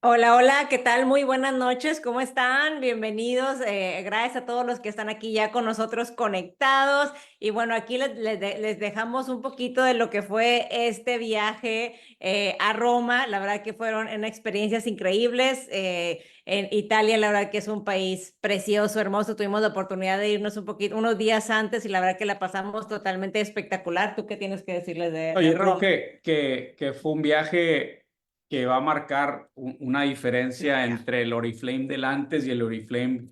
Hola, hola, ¿qué tal? Muy buenas noches, ¿cómo están? Bienvenidos, gracias a todos los que están aquí ya con nosotros conectados. Y bueno, aquí les dejamos un poquito de lo que fue este viaje a Roma. La verdad que fueron experiencias increíbles. En Italia, la verdad que es un país precioso, hermoso. Tuvimos la oportunidad de irnos un poquito, unos días antes y la verdad que la pasamos totalmente espectacular. ¿Tú qué tienes que decirles No, de yo creo Roma? que fue un viaje que va a marcar una diferencia entre el Oriflame del antes y el Oriflame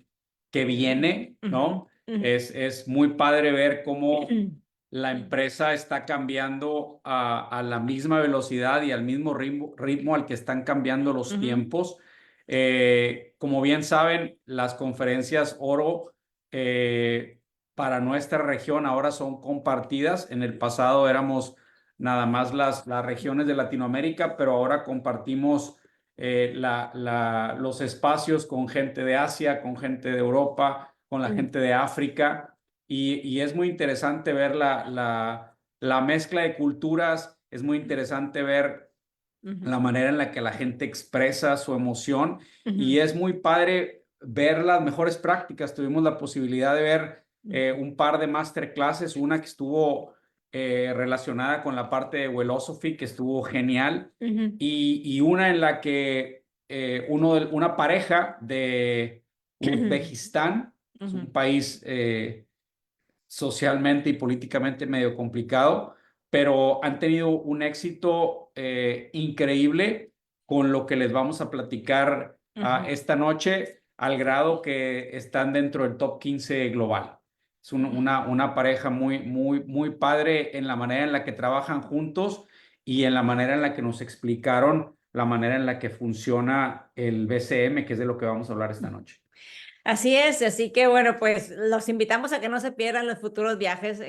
que viene, Ujú, ¿no? ujú. Es muy padre ver cómo la empresa está cambiando a la misma velocidad y al mismo ritmo al que están cambiando los Ujú, tiempos. Como bien saben, las conferencias oro para nuestra región ahora son compartidas. En el pasado éramos nada más las regiones de Latinoamérica, pero ahora compartimos los espacios con gente de Asia, con gente de Europa, con la ujú, gente de África, y es muy interesante ver la mezcla de culturas, es muy interesante ver ujú, la manera en la que la gente expresa su emoción, y ujú. es muy padre ver las mejores prácticas. Tuvimos la posibilidad de ver un par de masterclasses, una que estuvo relacionada con la parte de Philosophy, que estuvo genial, Ujú, y una en la que una pareja de Uzbekistán, es ujú, un país socialmente y políticamente medio complicado, pero han tenido un éxito increíble con lo que les vamos a platicar ujú. esta noche, al grado que están dentro del top 15 global. Es una pareja muy, muy, muy padre en la manera en la que trabajan juntos y en la manera en la que nos explicaron la manera en la que funciona el BCM, que es de lo que vamos a hablar esta noche. Así es, así que bueno, pues los invitamos a que no se pierdan los futuros viajes,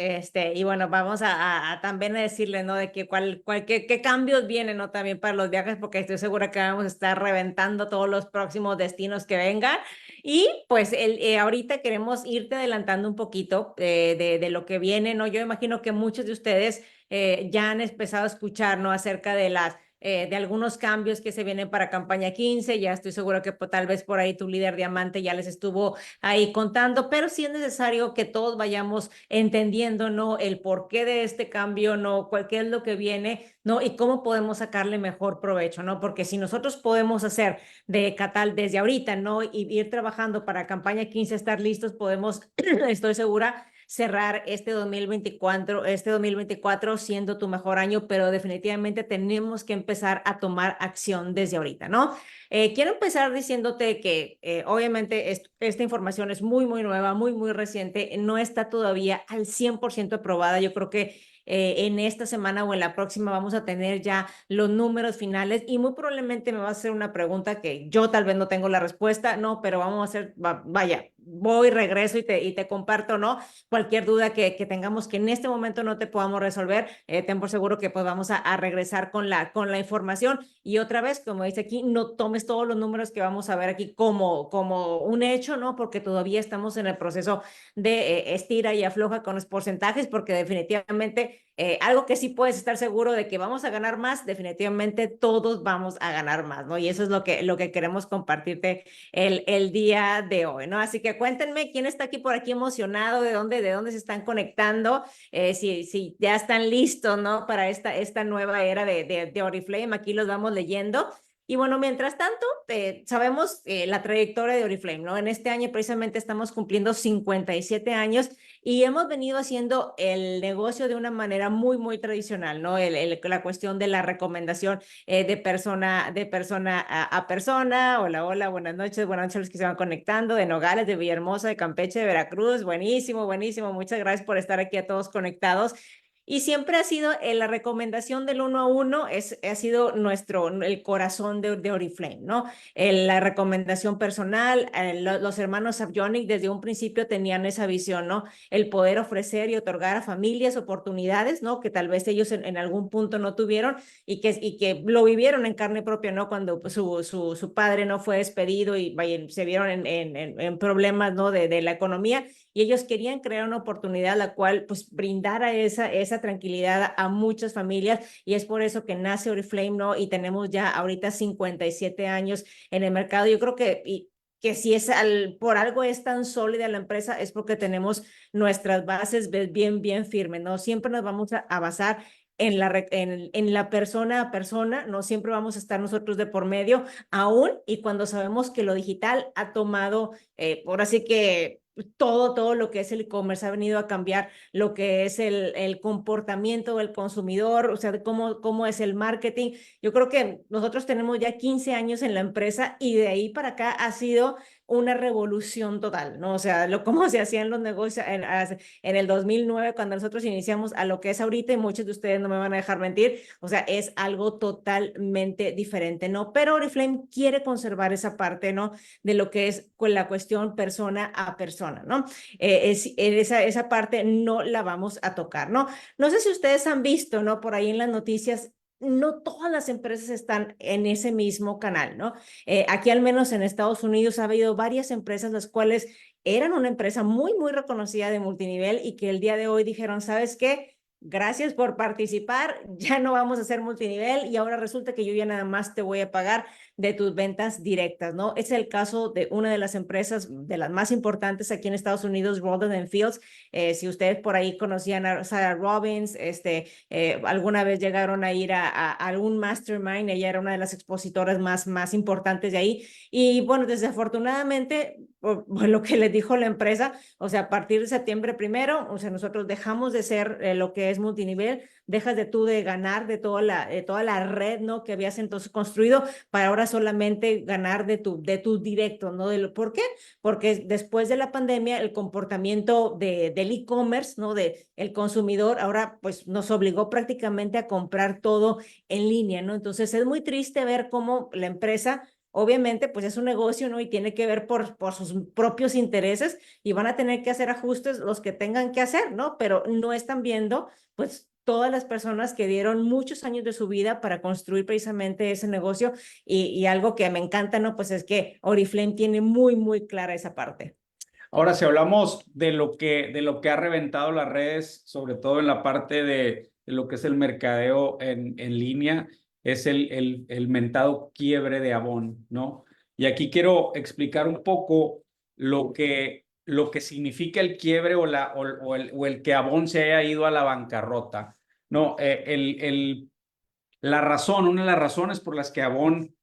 y bueno, vamos a también a decirles, ¿no? De que qué cambios vienen, ¿no? También para los viajes, porque estoy segura que vamos a estar reventando todos los próximos destinos que vengan. Y pues ahorita queremos irte adelantando un poquito de lo que viene, ¿no? Yo imagino que muchos de ustedes ya han empezado a escuchar, ¿no? Acerca de algunos cambios que se vienen para campaña 15. Ya estoy seguro que tal vez por ahí tu líder diamante ya les estuvo ahí contando, pero sí es necesario que todos vayamos entendiendo, ¿no? El porqué de este cambio, ¿no? Qué es lo que viene, ¿no? Y cómo podemos sacarle mejor provecho, ¿no? Porque si nosotros podemos hacer de Catal desde ahorita, ¿no? Y ir trabajando para campaña 15, estar listos, podemos, estoy segura, cerrar este 2024 siendo tu mejor año, pero definitivamente tenemos que empezar a tomar acción desde ahorita, ¿no? Quiero empezar diciéndote que obviamente esta información es muy, muy nueva, muy, muy reciente, no está todavía al 100% aprobada. Yo creo que en esta semana o en la próxima vamos a tener ya los números finales y muy probablemente me va a hacer una pregunta que yo tal vez no tengo la respuesta, no, pero vamos a hacer, vaya, voy, regreso y te comparto, ¿no? Cualquier duda que tengamos que en este momento no te podamos resolver, ten por seguro que pues vamos a regresar con la información. Y otra vez, como dice aquí, no tomes todos los números que vamos a ver aquí como un hecho, ¿no? Porque todavía estamos en el proceso de estira y afloja con los porcentajes, porque definitivamente algo que sí puedes estar seguro de que vamos a ganar más, definitivamente todos vamos a ganar más, ¿no? Y eso es lo que queremos compartirte el día de hoy, ¿no? Así que cuéntenme quién está aquí por aquí emocionado, de dónde se están conectando, si ya están listos, ¿no? Para esta nueva era de Oriflame, aquí los vamos leyendo. Y bueno, mientras tanto, sabemos la trayectoria de Oriflame, ¿no? En este año precisamente estamos cumpliendo 57 años y hemos venido haciendo el negocio de una manera muy, muy tradicional, ¿no? La cuestión de la recomendación de persona a persona. Hola, hola, buenas noches a los que se van conectando, de Nogales, de Villahermosa, de Campeche, de Veracruz. Buenísimo, buenísimo. Muchas gracias por estar aquí a todos conectados. Y siempre ha sido la recomendación del uno a uno, ha sido el corazón de Oriflame, ¿no? La recomendación personal, los hermanos Savionic desde un principio tenían esa visión, ¿no? El poder ofrecer y otorgar a familias oportunidades, ¿no? Que tal vez ellos en algún punto no tuvieron y que lo vivieron en carne propia, ¿no? Cuando pues, su padre no fue despedido y vaya, se vieron en problemas, ¿no? De la economía y ellos querían crear una oportunidad la cual pues brindara esa tranquilidad a muchas familias, y es por eso que nace Oriflame, ¿no? Y tenemos ya ahorita 57 años en el mercado. Yo creo que si por algo es tan sólida la empresa, es porque tenemos nuestras bases bien firmes, ¿no? Siempre nos vamos a basar en la persona a persona, no siempre vamos a estar nosotros de por medio, aún y cuando sabemos que lo digital ha tomado, por así que todo lo que es el e-commerce ha venido a cambiar lo que es el comportamiento del consumidor, o sea, de cómo es el marketing. Yo creo que nosotros tenemos ya 15 años en la empresa y de ahí para acá ha sido una revolución total, ¿no? O sea, cómo se hacían los negocios en el 2009 cuando nosotros iniciamos a lo que es ahorita, y muchos de ustedes no me van a dejar mentir, o sea, es algo totalmente diferente, ¿no? Pero Oriflame quiere conservar esa parte, ¿no? De lo que es con la cuestión persona a persona, ¿no? Esa parte no la vamos a tocar, ¿no? No sé si ustedes han visto, ¿no? Por ahí en las noticias, no todas las empresas están en ese mismo canal, ¿no? Aquí al menos en Estados Unidos ha habido varias empresas las cuales eran una empresa muy reconocida de multinivel y que el día de hoy dijeron, ¿sabes qué? Gracias por participar, ya no vamos a hacer multinivel y ahora resulta que yo ya nada más te voy a pagar de tus ventas directas, ¿no? Es el caso de una de las empresas, de las más importantes aquí en Estados Unidos, Rodan Fields. Si ustedes por ahí conocían a Sarah Robbins, alguna vez llegaron a ir a algún mastermind, ella era una de las expositoras más importantes de ahí. Y bueno, desafortunadamente, por lo que les dijo la empresa, o sea, a partir de septiembre 1, o sea, nosotros dejamos de ser lo que es multinivel, dejas de ganar de toda la red, ¿no? Que habías entonces construido, para ahora solamente ganar de tus directos, ¿no? ¿Por qué? Porque después de la pandemia, el comportamiento del e-commerce, ¿no? El consumidor, ahora pues nos obligó prácticamente a comprar todo en línea, ¿no? Entonces es muy triste ver cómo la empresa, obviamente, pues es un negocio, ¿no? Y tiene que ver por sus propios intereses y van a tener que hacer ajustes los que tengan que hacer, ¿no? Pero no están viendo, pues, todas las personas que dieron muchos años de su vida para construir precisamente ese negocio, y algo que me encanta, ¿no? Pues es que Oriflame tiene muy clara esa parte. Ahora, si hablamos de lo que ha reventado las redes, sobre todo en la parte de lo que es el mercadeo en línea, es el mentado quiebre de Avon, ¿no? Y aquí quiero explicar un poco lo que significa el quiebre o el que Avon se haya ido a la bancarrota. No, una de las razones por las que Avon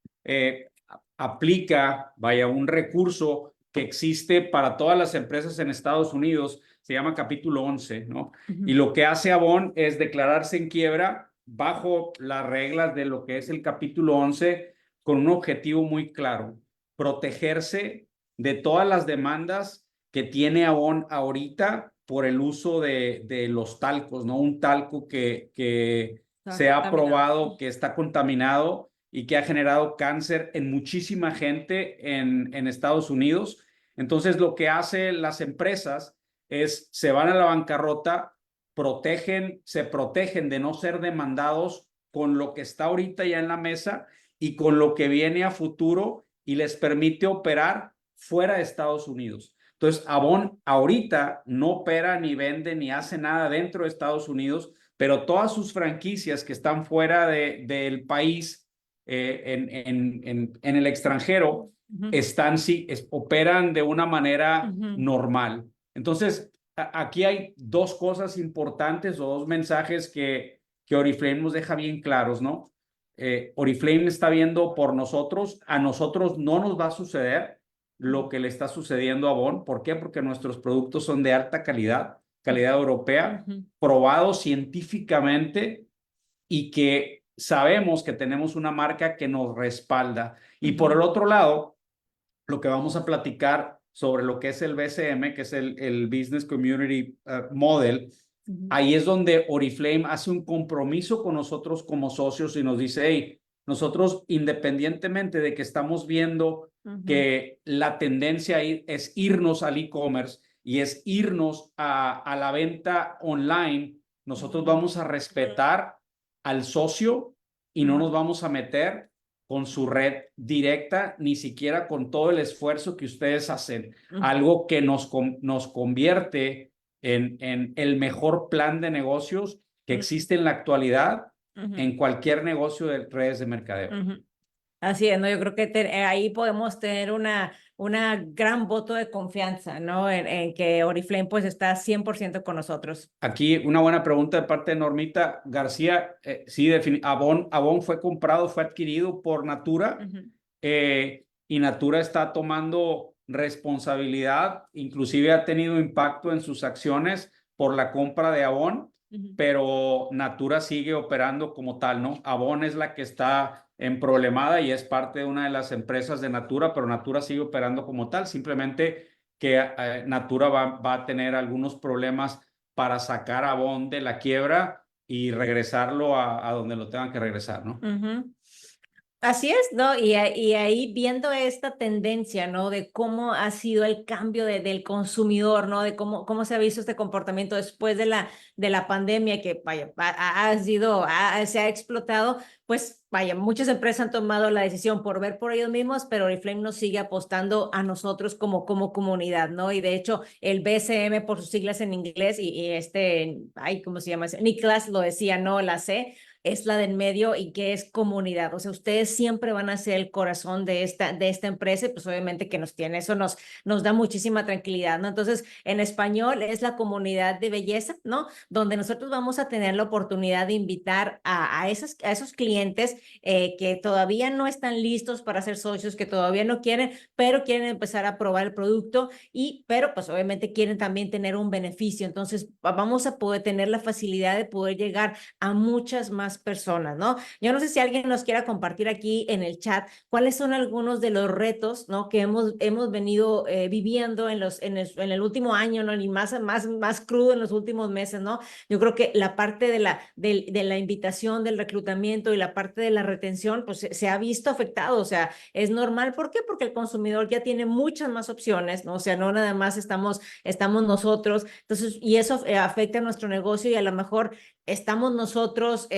aplica, vaya, un recurso que existe para todas las empresas en Estados Unidos, se llama Capítulo 11, ¿no? Y lo que hace Avon es declararse en quiebra bajo las reglas de lo que es el Capítulo 11, con un objetivo muy claro: protegerse de todas las demandas que tiene Avon ahorita por el uso de los talcos, ¿no? Un talco que se ha probado que está contaminado y que ha generado cáncer en muchísima gente en Estados Unidos. Entonces, lo que hacen las empresas es, se van a la bancarrota, se protegen de no ser demandados con lo que está ahorita ya en la mesa y con lo que viene a futuro, y les permite operar fuera de Estados Unidos. Entonces, Avon ahorita no opera, ni vende, ni hace nada dentro de Estados Unidos, pero todas sus franquicias que están fuera del país, en el extranjero, operan de una manera normal. Entonces, aquí hay dos cosas importantes o dos mensajes que Oriflame nos deja bien claros, ¿no? Oriflame está viendo por nosotros, a nosotros no nos va a suceder lo que le está sucediendo a Avon. ¿Por qué? Porque nuestros productos son de alta calidad europea, probados científicamente, y que sabemos que tenemos una marca que nos respalda. Y por el otro lado, lo que vamos a platicar sobre lo que es el BCM, que es el Business Community Model, ahí es donde Oriflame hace un compromiso con nosotros como socios y nos dice: hey, nosotros, independientemente de que estamos viendo que la tendencia es irnos al e-commerce y es irnos a la venta online, nosotros vamos a respetar al socio y no nos vamos a meter con su red directa, ni siquiera con todo el esfuerzo que ustedes hacen. Ujú. Algo que nos convierte en el mejor plan de negocios que existe en la actualidad en cualquier negocio de redes de mercadeo. Así es, ¿no? Yo creo que ahí podemos tener una gran voto de confianza, ¿no? En que Oriflame pues está 100% con nosotros. Aquí una buena pregunta de parte de Normita García. Sí, Avon fue comprado, fue adquirido por Natura, y Natura está tomando responsabilidad, inclusive ha tenido impacto en sus acciones por la compra de Avon, pero Natura sigue operando como tal, ¿no? Avon es la que está en problemada y es parte de una de las empresas de Natura, pero Natura sigue operando como tal, simplemente que Natura va a tener algunos problemas para sacar a Avon de la quiebra y regresarlo a donde lo tengan que regresar, ¿no? Así es, ¿no? Y ahí viendo esta tendencia, ¿no? De cómo ha sido el cambio del consumidor, ¿no? De cómo se ha visto este comportamiento después de la pandemia que, vaya, se ha explotado, pues, vaya, muchas empresas han tomado la decisión por ver por ellos mismos, pero Oriflame nos sigue apostando a nosotros como comunidad, ¿no? Y de hecho, el BCM, por sus siglas en inglés, ¿cómo se llama? Nicolás lo decía, ¿no? La C es la del medio y que es comunidad. O sea, ustedes siempre van a ser el corazón de esta empresa y pues obviamente que nos da muchísima tranquilidad, ¿no? Entonces, en español es la comunidad de belleza, ¿no? Donde nosotros vamos a tener la oportunidad de invitar a esos clientes que todavía no están listos para ser socios, que todavía no quieren, pero quieren empezar a probar el producto pero pues obviamente quieren también tener un beneficio. Entonces, vamos a poder tener la facilidad de poder llegar a muchas más personas, ¿no? Yo no sé si alguien nos quiera compartir aquí en el chat cuáles son algunos de los retos, ¿no? Que hemos venido viviendo en el último año, ¿no? Y más crudo en los últimos meses, ¿no? Yo creo que la parte de la invitación, del reclutamiento y la parte de la retención, pues se ha visto afectado, o sea, es normal. ¿Por qué? Porque el consumidor ya tiene muchas más opciones, ¿no? O sea, no nada más estamos nosotros, entonces, y eso afecta a nuestro negocio y a lo mejor estamos nosotros,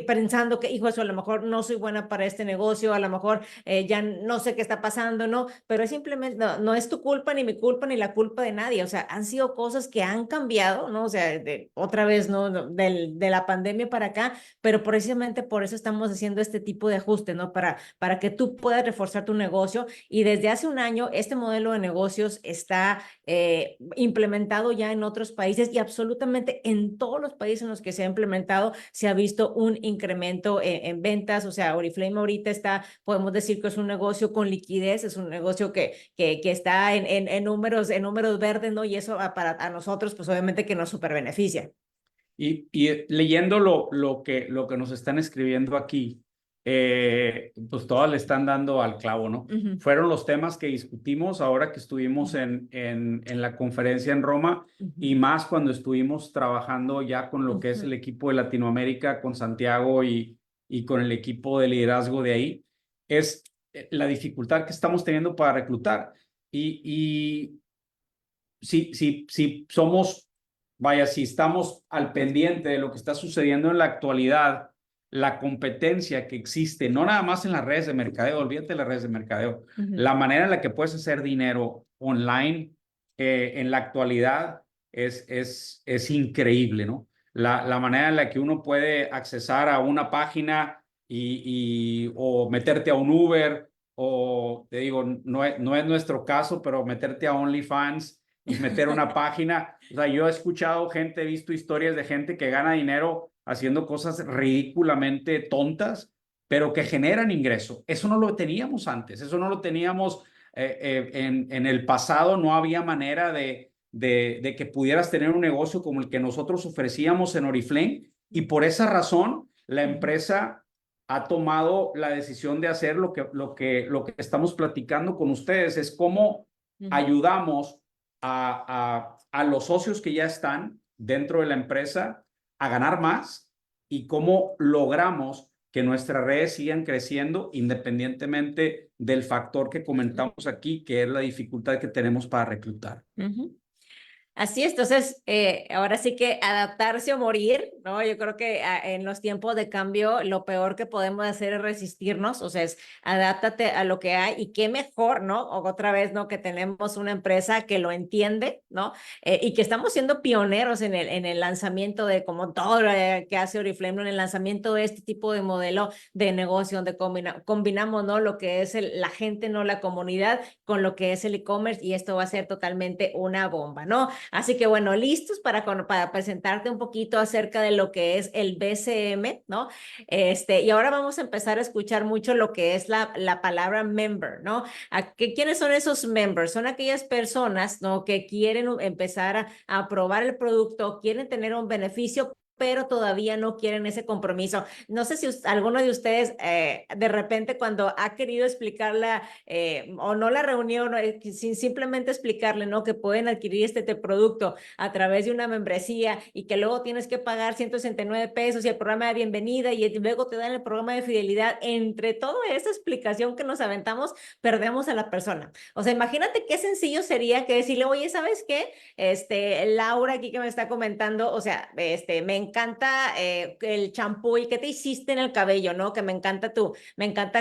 pensando que, hijo, eso a lo mejor no soy buena para este negocio, a lo mejor ya no sé qué está pasando, ¿no? Pero es simplemente, no es tu culpa, ni mi culpa, ni la culpa de nadie, o sea, han sido cosas que han cambiado, ¿no? O sea, otra vez, ¿no? De la pandemia para acá, pero precisamente por eso estamos haciendo este tipo de ajuste, ¿no? Para que tú puedas reforzar tu negocio y desde hace un año este modelo de negocios está implementado ya en otros países y absolutamente en todos los países en los que se ha implementado se ha visto un incremento en ventas. O sea, Oriflame ahorita podemos decir que es un negocio con liquidez, es un negocio que está en números verdes, ¿no? Y eso a nosotros, pues obviamente que nos super beneficia. Y leyendo lo que nos están escribiendo aquí, pues todas le están dando al clavo, ¿no? Fueron los temas que discutimos ahora que estuvimos en la conferencia en Roma y más cuando estuvimos trabajando ya con lo que es el equipo de Latinoamérica, con Santiago y con el equipo de liderazgo de ahí, es la dificultad que estamos teniendo para reclutar. Y si somos, vaya, si estamos al pendiente de lo que está sucediendo en la actualidad, la competencia que existe, no nada más en las redes de mercadeo, olvídate de las redes de mercadeo, la manera en la que puedes hacer dinero online en la actualidad es increíble, ¿no? La manera en la que uno puede accesar a una página o meterte a un Uber, o te digo, no es nuestro caso, pero meterte a OnlyFans y meter una página. O sea, yo he escuchado gente, he visto historias de gente que gana dinero haciendo cosas ridículamente tontas, pero que generan ingreso. Eso no lo teníamos antes, eso no lo teníamos en el pasado, no había manera de que pudieras tener un negocio como el que nosotros ofrecíamos en Oriflame, y por esa razón la empresa ha tomado la decisión de hacer lo que estamos platicando con ustedes, es cómo ayudamos a los socios que ya están dentro de la empresa a ganar más y cómo logramos que nuestras redes sigan creciendo independientemente del factor que comentamos aquí, que es la dificultad que tenemos para reclutar. Así es, entonces, ahora sí que adaptarse o morir, ¿no? Yo creo que en los tiempos de cambio lo peor que podemos hacer es resistirnos, o sea, es adáptate a lo que hay y qué mejor, ¿no? O otra vez, ¿no? Que tenemos una empresa que lo entiende, ¿no? Y que estamos siendo pioneros en el lanzamiento de como todo lo que hace Oriflame, ¿no? En el lanzamiento de este tipo de modelo de negocio donde combinamos, ¿no? Lo que es la gente, ¿no? La comunidad con lo que es el e-commerce y esto va a ser totalmente una bomba, ¿no? Así que bueno, listos para presentarte un poquito acerca de lo que es el BCM, ¿no? Y ahora vamos a empezar a escuchar mucho lo que es la palabra member, ¿no? ¿Quiénes son esos members? Son aquellas personas, ¿no? Que quieren empezar a probar el producto, quieren tener un beneficio, pero todavía no quieren ese compromiso. No sé si alguno de ustedes de repente cuando ha querido explicarla o no la reunión, sin simplemente explicarle, ¿no? Que pueden adquirir este producto a través de una membresía y que luego tienes que pagar 169 pesos y el programa de bienvenida y luego te dan el programa de fidelidad. Entre toda esa explicación que nos aventamos, perdemos a la persona. O sea, imagínate qué sencillo sería que decirle, oye, ¿sabes qué? Laura aquí que me está comentando, o sea, me encanta el champú y qué te hiciste en el cabello, ¿no? Que me encanta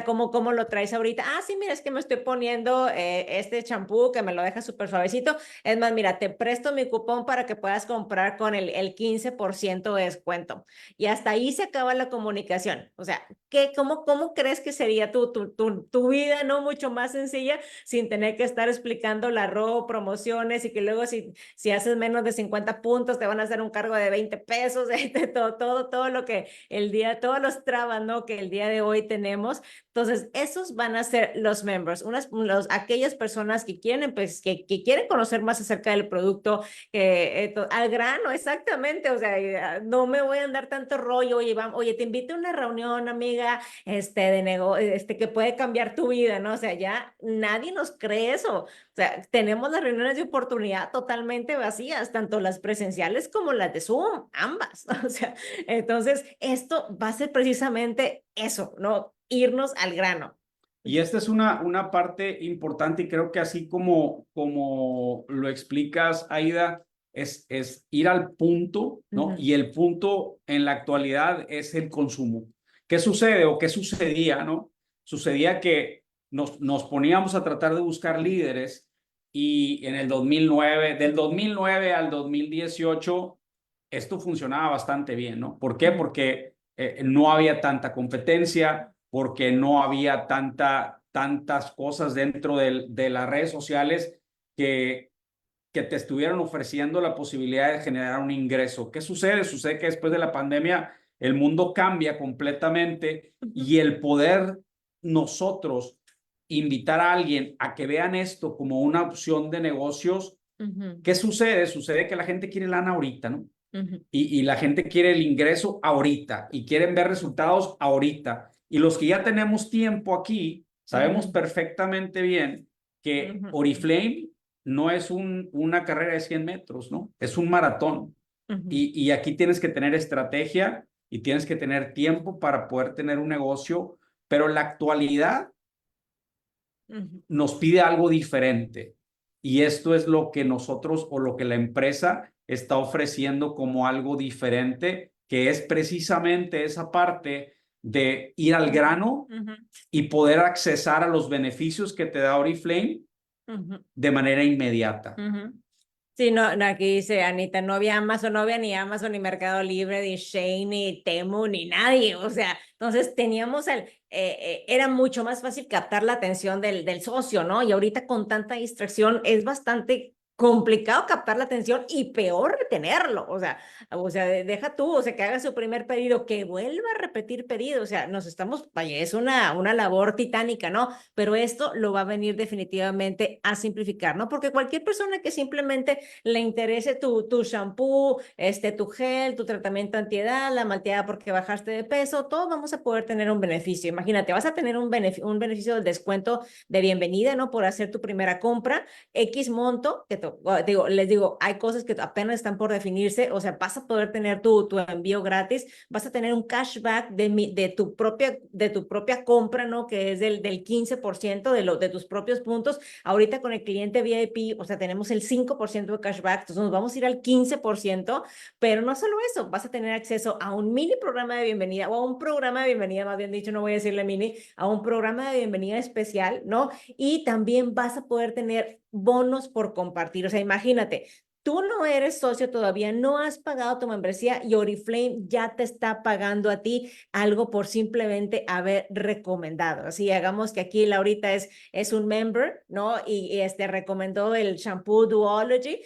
cómo lo traes ahorita. Ah, sí, mira, es que me estoy poniendo este champú que me lo deja súper suavecito. Es más, mira, te presto mi cupón para que puedas comprar con el 15% de descuento. Y hasta ahí se acaba la comunicación. O sea, cómo crees que sería tu vida, ¿no? Mucho más sencilla sin tener que estar explicando la ropa, promociones y que luego si haces menos de 50 puntos te van a hacer un cargo de 20 pesos, todo lo que todos los trabas, ¿no? Que el día de hoy tenemos. Entonces, esos van a ser los members, aquellas personas que quieren, pues, que quieren conocer más acerca del producto, al grano, exactamente, o sea, no me voy a andar tanto rollo, oye, te invito a una reunión, amiga, que puede cambiar tu vida, ¿no? O sea, ya nadie nos cree eso. O sea, tenemos las reuniones de oportunidad totalmente vacías, tanto las presenciales como las de Zoom, ambas. O sea, entonces esto va a ser precisamente eso, ¿no? Irnos al grano. Y esta es una parte importante y creo que así como lo explicas, Aida, es ir al punto, ¿no? Y el punto en la actualidad es el consumo. ¿Qué sucede o qué sucedía, ¿no? Sucedía que nos poníamos a tratar de buscar líderes y en el 2009, del 2009 al 2018, esto funcionaba bastante bien, ¿no? ¿Por qué? Porque no había tanta competencia, porque no había tantas cosas dentro de las redes sociales que te estuvieran ofreciendo la posibilidad de generar un ingreso. ¿Qué sucede? Sucede que después de la pandemia el mundo cambia completamente y el poder nosotros invitar a alguien a que vean esto como una opción de negocios, ¿qué sucede? Sucede que la gente quiere lana ahorita, ¿no? Y la gente quiere el ingreso ahorita y quieren ver resultados ahorita. Y los que ya tenemos tiempo aquí, sabemos perfectamente bien que Oriflame no es una carrera de 100 metros, ¿no? Es un maratón. Y aquí tienes que tener estrategia y tienes que tener tiempo para poder tener un negocio, pero la actualidad nos pide algo diferente. Y esto es lo que nosotros o lo que la empresa está ofreciendo como algo diferente, que es precisamente esa parte de ir al grano y poder accesar a los beneficios que te da Oriflame de manera inmediata. Sí, no, aquí dice Anita, no había Amazon, no había ni Amazon, ni Mercado Libre, ni Shein, ni Temu, ni nadie. O sea, entonces teníamos era mucho más fácil captar la atención del socio, ¿no? Y ahorita con tanta distracción es bastante complicado captar la atención y peor retenerlo. O sea, deja tú, o sea, que haga su primer pedido, que vuelva a repetir pedido. O sea, vaya, es una labor titánica, ¿no? Pero esto lo va a venir definitivamente a simplificar, ¿no? Porque cualquier persona que simplemente le interese tu shampoo, tu gel, tu tratamiento antiedad, la malteada porque bajaste de peso, todos vamos a poder tener un beneficio. Imagínate, vas a tener un beneficio del descuento de bienvenida, ¿no? Por hacer tu primera compra, X monto, que te exacto. Les digo, hay cosas que apenas están por definirse, o sea, vas a poder tener tu envío gratis, vas a tener un cashback de tu propia compra, ¿no? Que es del 15% de tus propios puntos. Ahorita con el cliente VIP, o sea, tenemos el 5% de cashback, entonces nos vamos a ir al 15%, pero no solo eso, vas a tener acceso a un mini programa de bienvenida o a un programa de bienvenida, más bien dicho, no voy a decirle mini, a un programa de bienvenida especial, ¿no? Y también vas a poder tener bonos por compartir. O sea, imagínate, tú no eres socio todavía, no has pagado tu membresía y Oriflame ya te está pagando a ti algo por simplemente haber recomendado. Así hagamos que aquí Laurita es un member, ¿no? Y recomendó el shampoo Duology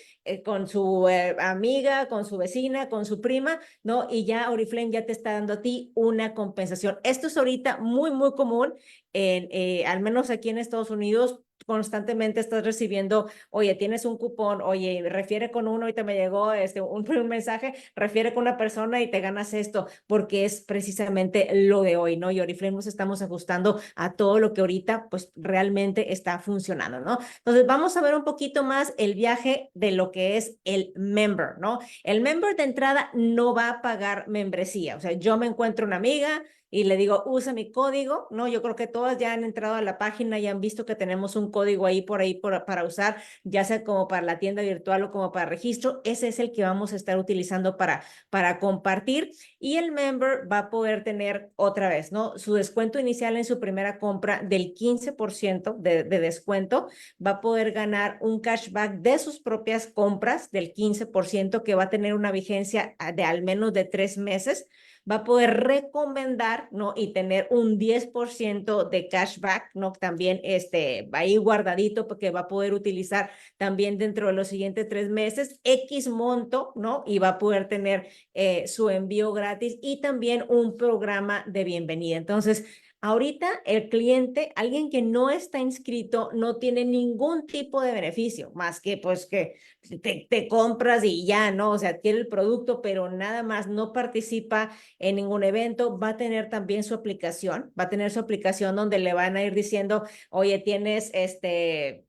con su amiga, con su vecina, con su prima, ¿no? Y ya Oriflame ya te está dando a ti una compensación. Esto es ahorita muy, muy común, al menos aquí en Estados Unidos. Constantemente estás recibiendo, oye, tienes un cupón, oye, refiere con uno y te me llegó un mensaje, refiere con una persona y te ganas esto, porque es precisamente lo de hoy, ¿no? Y Oriflame nos estamos ajustando a todo lo que ahorita, pues, realmente está funcionando, ¿no? Entonces, vamos a ver un poquito más el viaje de lo que es el member, ¿no? El member de entrada no va a pagar membresía, o sea, yo me encuentro una amiga y le digo, usa mi código, ¿no? Yo creo que todas ya han entrado a la página y han visto que tenemos un código ahí para usar, ya sea como para la tienda virtual o como para registro. Ese es el que vamos a estar utilizando para compartir y el member va a poder tener otra vez, ¿no? Su descuento inicial en su primera compra del 15% de descuento, va a poder ganar un cashback de sus propias compras del 15% que va a tener una vigencia de al menos de 3 meses, va a poder recomendar, ¿no? Y tener un 10% de cashback, ¿no? También va ahí guardadito porque va a poder utilizar también dentro de los siguientes 3 meses X monto, ¿no? Y va a poder tener su envío gratis y también un programa de bienvenida. Entonces, ahorita el cliente, alguien que no está inscrito, no tiene ningún tipo de beneficio, más que pues que te compras y ya, ¿no? O sea, adquiere el producto, pero nada más, no participa en ningún evento. Va a tener también su aplicación, va a tener su aplicación donde le van a ir diciendo, oye, tienes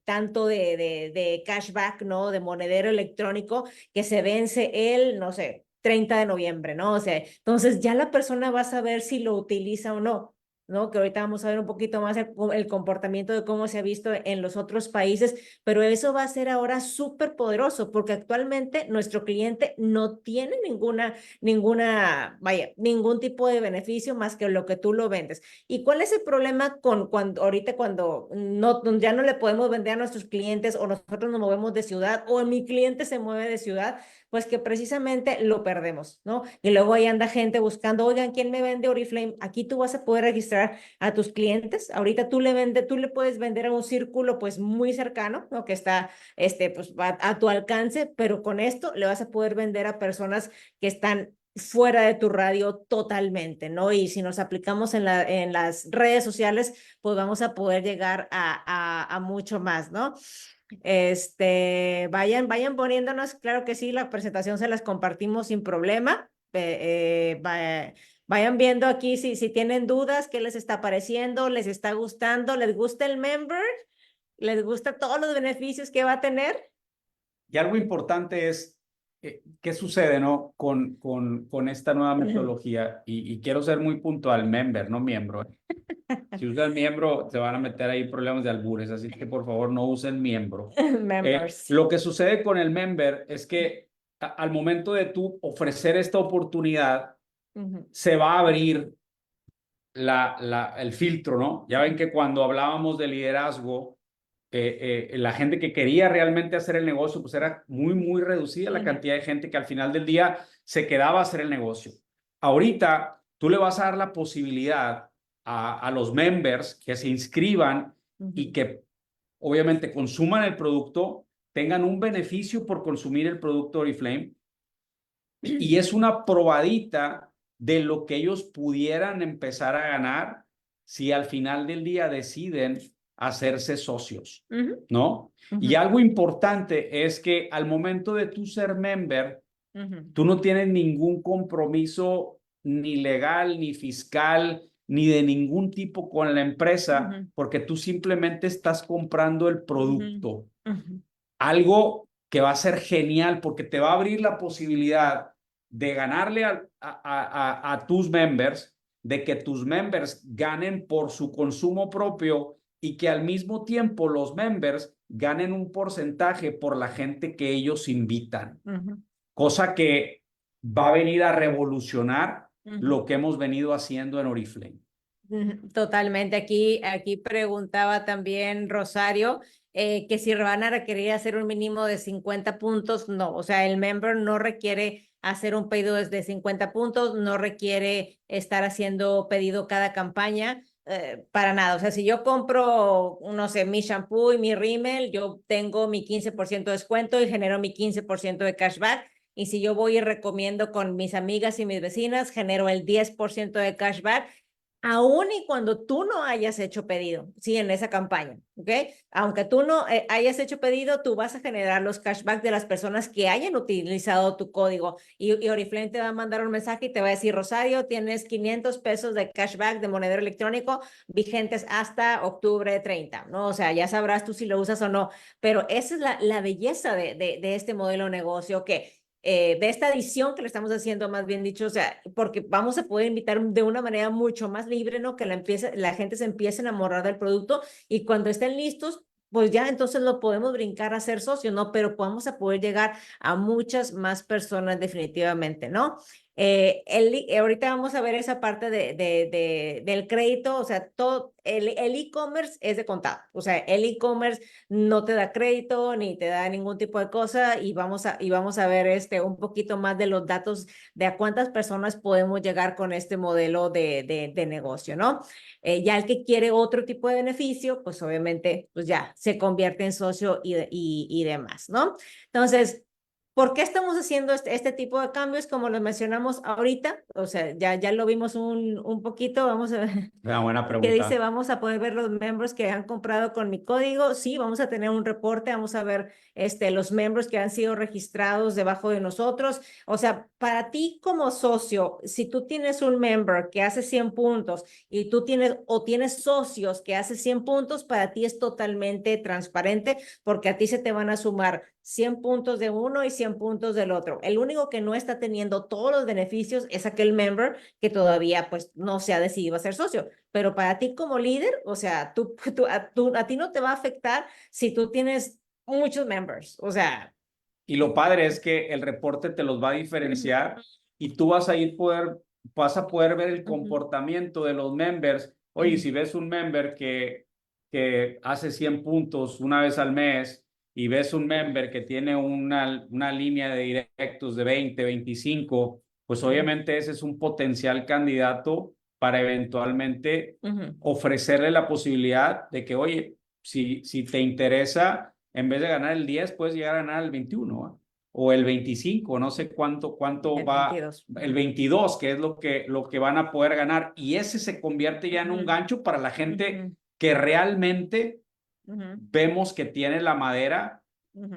tanto de cashback, ¿no? De monedero electrónico que se vence no sé, 30 de noviembre, ¿no? O sea, entonces ya la persona va a saber si lo utiliza o no. ¿No? Que ahorita vamos a ver un poquito más el comportamiento de cómo se ha visto en los otros países, pero eso va a ser ahora súper poderoso porque actualmente nuestro cliente no tiene ningún tipo de beneficio más que lo que tú lo vendes. ¿Y cuál es el problema cuando no, ya no le podemos vender a nuestros clientes o nosotros nos movemos de ciudad o mi cliente se mueve de ciudad? Pues que precisamente lo perdemos, ¿no? Y luego ahí anda gente buscando, oigan, ¿quién me vende Oriflame? Aquí tú vas a poder registrar a tus clientes. Ahorita tú le puedes vender a un círculo pues muy cercano, ¿no? Que está pues a tu alcance, pero con esto le vas a poder vender a personas que están fuera de tu radio totalmente, ¿no? Y si nos aplicamos en las redes sociales, pues vamos a poder llegar a mucho más, ¿no? Vayan poniéndonos, claro que sí, la presentación se las compartimos sin problema. Vayan viendo aquí si tienen dudas, qué les está pareciendo, les está gustando, les gusta el member, les gusta todos los beneficios que va a tener. Y algo importante es, ¿qué sucede, no? Con esta nueva metodología, y quiero ser muy puntual, member, no miembro. Si usan miembro, se van a meter ahí problemas de albures, así que por favor no usen miembro. Members. Lo que sucede con el member es que al momento de tú ofrecer esta oportunidad, se va a abrir el filtro, ¿no? Ya ven que cuando hablábamos de liderazgo, la gente que quería realmente hacer el negocio, pues era muy, muy reducida la cantidad de gente que al final del día se quedaba a hacer el negocio. Ahorita tú le vas a dar la posibilidad a los members que se inscriban y que obviamente consuman el producto, tengan un beneficio por consumir el producto Oriflame, y es una probadita de lo que ellos pudieran empezar a ganar si al final del día deciden hacerse socios, ¿no? Y algo importante es que al momento de tú ser member, tú no tienes ningún compromiso ni legal, ni fiscal, ni de ningún tipo con la empresa, porque tú simplemente estás comprando el producto. Algo que va a ser genial porque te va a abrir la posibilidad de ganarle a tus members, de que tus members ganen por su consumo propio y que al mismo tiempo los members ganen un porcentaje por la gente que ellos invitan. Cosa que va a venir a revolucionar lo que hemos venido haciendo en Oriflame. Totalmente. Aquí preguntaba también Rosario que si van a requerir hacer un mínimo de 50 puntos. No, o sea, el member no requiere hacer un pedido desde 50 puntos, no requiere estar haciendo pedido cada campaña. Para nada, o sea, si yo compro, no sé, mi shampoo y mi rímel, yo tengo mi 15% de descuento y genero mi 15% de cashback. Y si yo voy y recomiendo con mis amigas y mis vecinas, genero el 10% de cashback, aún y cuando tú no hayas hecho pedido, sí, en esa campaña, ¿ok? Aunque tú no hayas hecho pedido, tú vas a generar los cashbacks de las personas que hayan utilizado tu código y Oriflame te va a mandar un mensaje y te va a decir, Rosario, tienes 500 pesos de cashback de monedero electrónico vigentes hasta octubre 30, ¿no? O sea, ya sabrás tú si lo usas o no, pero esa es la belleza de este modelo de negocio que de esta edición que le estamos haciendo, más bien dicho, o sea, porque vamos a poder invitar de una manera mucho más libre, ¿no? Que la gente se empiece a enamorar del producto y cuando estén listos, pues ya entonces lo podemos brincar a ser socio, ¿no? Pero vamos a poder llegar a muchas más personas definitivamente, ¿no? Ahorita vamos a ver esa parte del crédito, o sea, todo el e-commerce es de contado, o sea, el e-commerce no te da crédito ni te da ningún tipo de cosa y vamos a ver un poquito más de los datos de a cuántas personas podemos llegar con este modelo de negocio, ¿no? Ya el que quiere otro tipo de beneficio, pues obviamente, pues ya se convierte en socio y demás, ¿no? Entonces, ¿por qué estamos haciendo este tipo de cambios como lo mencionamos ahorita? O sea, ya lo vimos un poquito, vamos a ver. Una buena Que dice, pregunta. vamos a poder ver los miembros que han comprado con mi código. Sí, vamos a tener un reporte, vamos a ver los miembros que han sido registrados debajo de nosotros. O sea, para ti como socio, si tú tienes un member que hace 100 puntos y tú tienes socios que hace 100 puntos, para ti es totalmente transparente porque a ti se te van a sumar 100 puntos de uno y 100 puntos del otro. El único que no está teniendo todos los beneficios es aquel member que todavía pues no se ha decidido a ser socio. Pero para ti como líder, o sea, a ti no te va a afectar si tú tienes muchos members, o sea. Y lo padre es que el reporte te los va a diferenciar y tú vas a poder ver el comportamiento de los members. Oye, si ves un member que hace 100 puntos una vez al mes y ves un member que tiene una línea de directos de 20, 25, pues obviamente ese es un potencial candidato para eventualmente ofrecerle la posibilidad de que, oye, si te interesa, en vez de ganar el 10, puedes llegar a ganar el 21, ¿eh? O el 25, no sé cuánto El va, 22. el 22, que es lo que van a poder ganar. Y ese se convierte ya en un gancho para la gente que realmente vemos que tiene la madera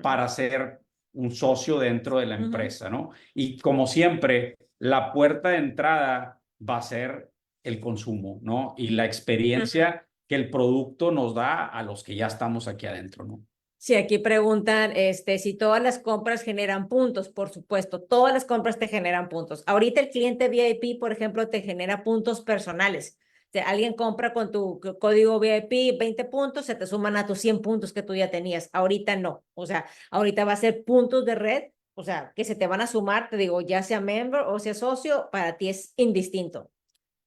para ser un socio dentro de la empresa, ¿no? Y como siempre, la puerta de entrada va a ser el consumo, ¿no? Y la experiencia que el producto nos da a los que ya estamos aquí adentro, ¿no? Sí, aquí preguntan si todas las compras generan puntos. Por supuesto, todas las compras te generan puntos. Ahorita el cliente VIP, por ejemplo, te genera puntos personales. Si alguien compra con tu código VIP 20 puntos, se te suman a tus 100 puntos que tú ya tenías. Ahorita no. O sea, ahorita va a ser puntos de red, o sea, que se te van a sumar, te digo, ya sea member o sea socio, para ti es indistinto.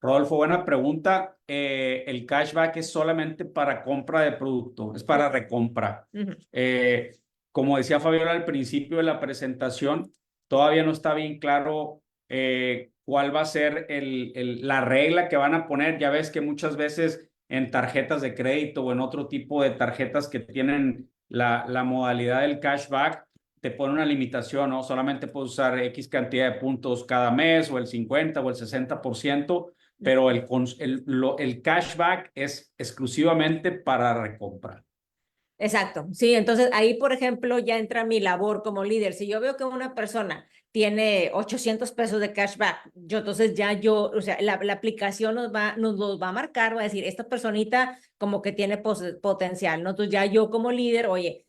Rodolfo, buena pregunta. El cashback es solamente para compra de producto, es para recompra. Como decía Fabiola al principio de la presentación, todavía no está bien claro cuál va a ser la regla que van a poner. Ya ves que muchas veces en tarjetas de crédito o en otro tipo de tarjetas que tienen la modalidad del cashback, te pone una limitación, ¿no? Solamente puedes usar X cantidad de puntos cada mes o el 50 o el 60%, pero el cashback es exclusivamente para recompra. Exacto, sí, entonces ahí, por ejemplo, ya entra mi labor como líder. Si yo veo que una persona tiene 800 pesos de cashback, entonces o sea, la aplicación nos los va a marcar, va a decir, esta personita como que tiene potencial, ¿no? Entonces ya yo como líder, oye,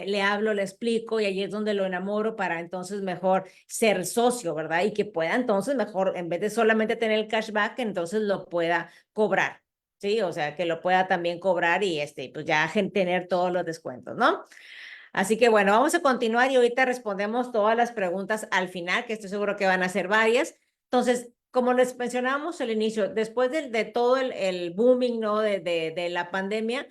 le hablo, le explico y ahí es donde lo enamoro para entonces mejor ser socio, ¿verdad? Y que pueda entonces mejor, en vez de solamente tener el cashback, entonces lo pueda cobrar. Sí, o sea, que lo pueda también cobrar y pues ya tener todos los descuentos, ¿no? Así que bueno, vamos a continuar y ahorita respondemos todas las preguntas al final, que estoy seguro que van a ser varias. Entonces, como les mencionábamos al inicio, después de todo el booming, ¿no? De la pandemia,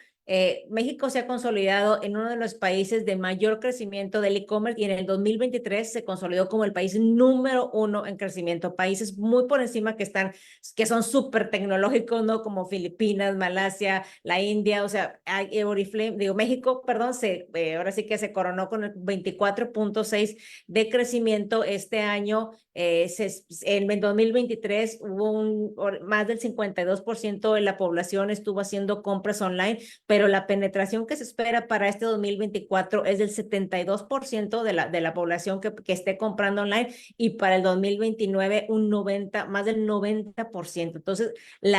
México se ha consolidado en uno de los países de mayor crecimiento del e-commerce y en el 2023 se consolidó como el país número uno en crecimiento. Países muy por encima que son súper tecnológicos, ¿no? Como Filipinas, Malasia, la India, o sea, Oriflame, digo, México, perdón, ahora sí que se coronó con el 24.6 de crecimiento este año. En el 2023 hubo más del 52% de la población estuvo haciendo compras online, pero la penetración que se espera para este 2024 es del 72% de la población que esté comprando online y para el 2029 más del 90%. Entonces, el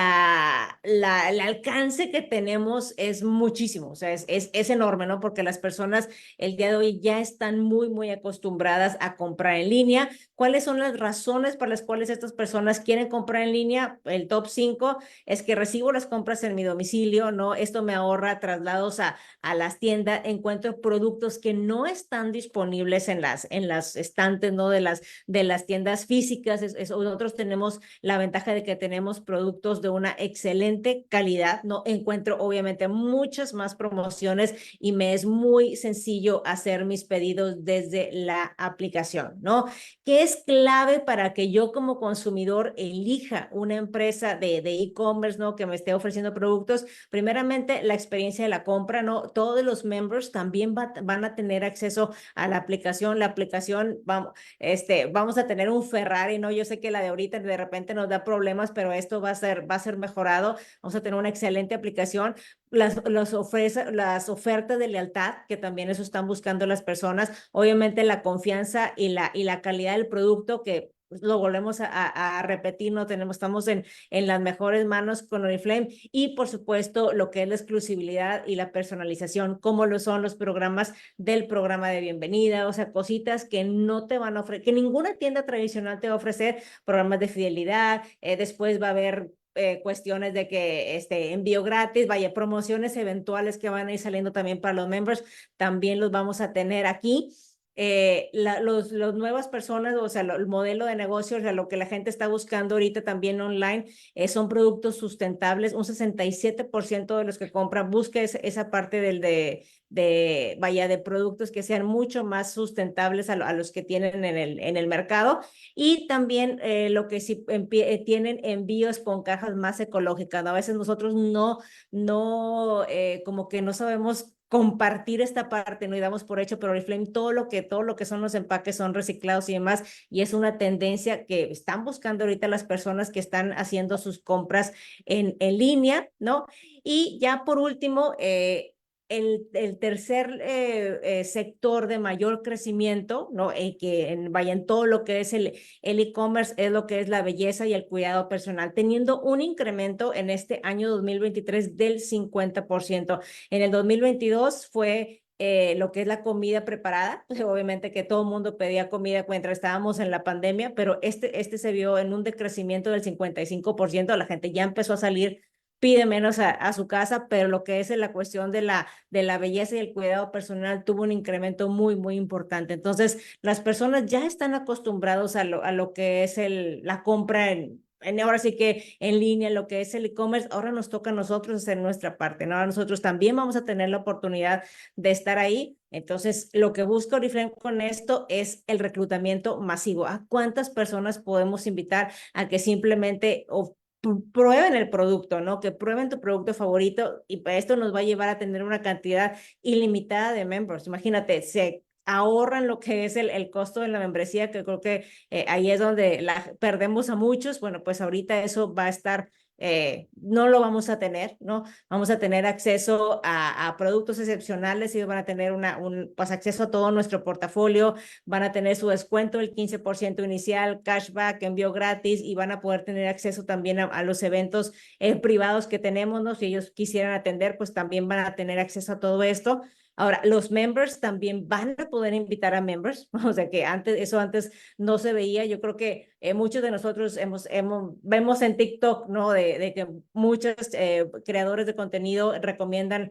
alcance que tenemos es muchísimo, o sea, es enorme, ¿no? Porque las personas el día de hoy ya están muy, muy acostumbradas a comprar en línea. ¿Cuáles son las razones por las cuales estas personas quieren comprar en línea? El top 5 es que recibo las compras en mi domicilio, ¿no? Esto me ahorra traslados a las tiendas, encuentro productos que no están disponibles en las estantes, ¿no? De las tiendas físicas. Nosotros tenemos la ventaja de que tenemos productos de una excelente calidad, ¿no? Encuentro obviamente muchas más promociones y me es muy sencillo hacer mis pedidos desde la aplicación, ¿no? ¿Qué es clave para que yo como consumidor elija una empresa de e-commerce, ¿no? Que me esté ofreciendo productos? Primeramente, la experiencia de la compra, ¿no? Todos los members también van a tener acceso a la aplicación. La aplicación, vamos a tener un Ferrari, ¿no? Yo sé que la de ahorita de repente nos da problemas, pero esto va a ser mejorado. Vamos a tener una excelente aplicación. Las ofertas de lealtad, que también eso están buscando las personas. Obviamente la confianza y la calidad del producto, que lo volvemos a repetir, no estamos en las mejores manos con Oriflame, y por supuesto lo que es la exclusividad y la personalización, como lo son los programas del programa de bienvenida, o sea, cositas que no te van a ofrecer, que ninguna tienda tradicional te va a ofrecer, programas de fidelidad. Después va a haber cuestiones de que envío gratis, vaya, promociones eventuales que van a ir saliendo también para los members, también los vamos a tener aquí. Los nuevas personas, o sea, el modelo de negocio, o sea, lo que la gente está buscando ahorita también online, son productos sustentables. Un 67% de los que compran busca esa parte vaya, de productos que sean mucho más sustentables a los que tienen en el mercado. Y también lo que sí tienen envíos con cajas más ecológicas, ¿no? A veces nosotros no, como que no sabemos compartir esta parte, ¿no? Y damos por hecho, pero Oriflame, todo lo que son los empaques son reciclados y demás, y es una tendencia que están buscando ahorita las personas que están haciendo sus compras en línea, ¿no? Y ya por último, el tercer sector de mayor crecimiento, ¿no? Vaya, en todo lo que es el e-commerce, es lo que es la belleza y el cuidado personal, teniendo un incremento en este año 2023 del 50%. En el 2022 fue lo que es la comida preparada, pues obviamente que todo el mundo pedía comida mientras estábamos en la pandemia, pero este se vio en un decrecimiento del 55%. La gente ya empezó a salir, pide menos a su casa, pero lo que es la cuestión de la belleza y el cuidado personal tuvo un incremento muy, muy importante. Entonces, las personas ya están acostumbrados a lo que es la compra ahora sí que en línea, lo que es el e-commerce. Ahora nos toca a nosotros hacer nuestra parte, ¿no? Ahora nosotros también vamos a tener la oportunidad de estar ahí. Entonces, lo que busca Oriflame con esto es el reclutamiento masivo. ¿A cuántas personas podemos invitar a que simplemente prueben el producto, ¿no? Que prueben tu producto favorito, y para esto nos va a llevar a tener una cantidad ilimitada de members? Imagínate, se ahorran lo que es el costo de la membresía, que creo que ahí es donde perdemos a muchos. Bueno, pues ahorita eso va a estar, no lo vamos a tener, ¿no? Vamos a tener acceso a productos excepcionales y van a tener pues acceso a todo nuestro portafolio, van a tener su descuento del 15% inicial, cashback, envío gratis, y van a poder tener acceso también a los eventos privados que tenemos, ¿no? Si ellos quisieran atender, pues también van a tener acceso a todo esto. Ahora, los members también van a poder invitar a members, o sea que antes no se veía. Yo creo que muchos de nosotros vemos en TikTok, ¿no? De que muchos creadores de contenido recomiendan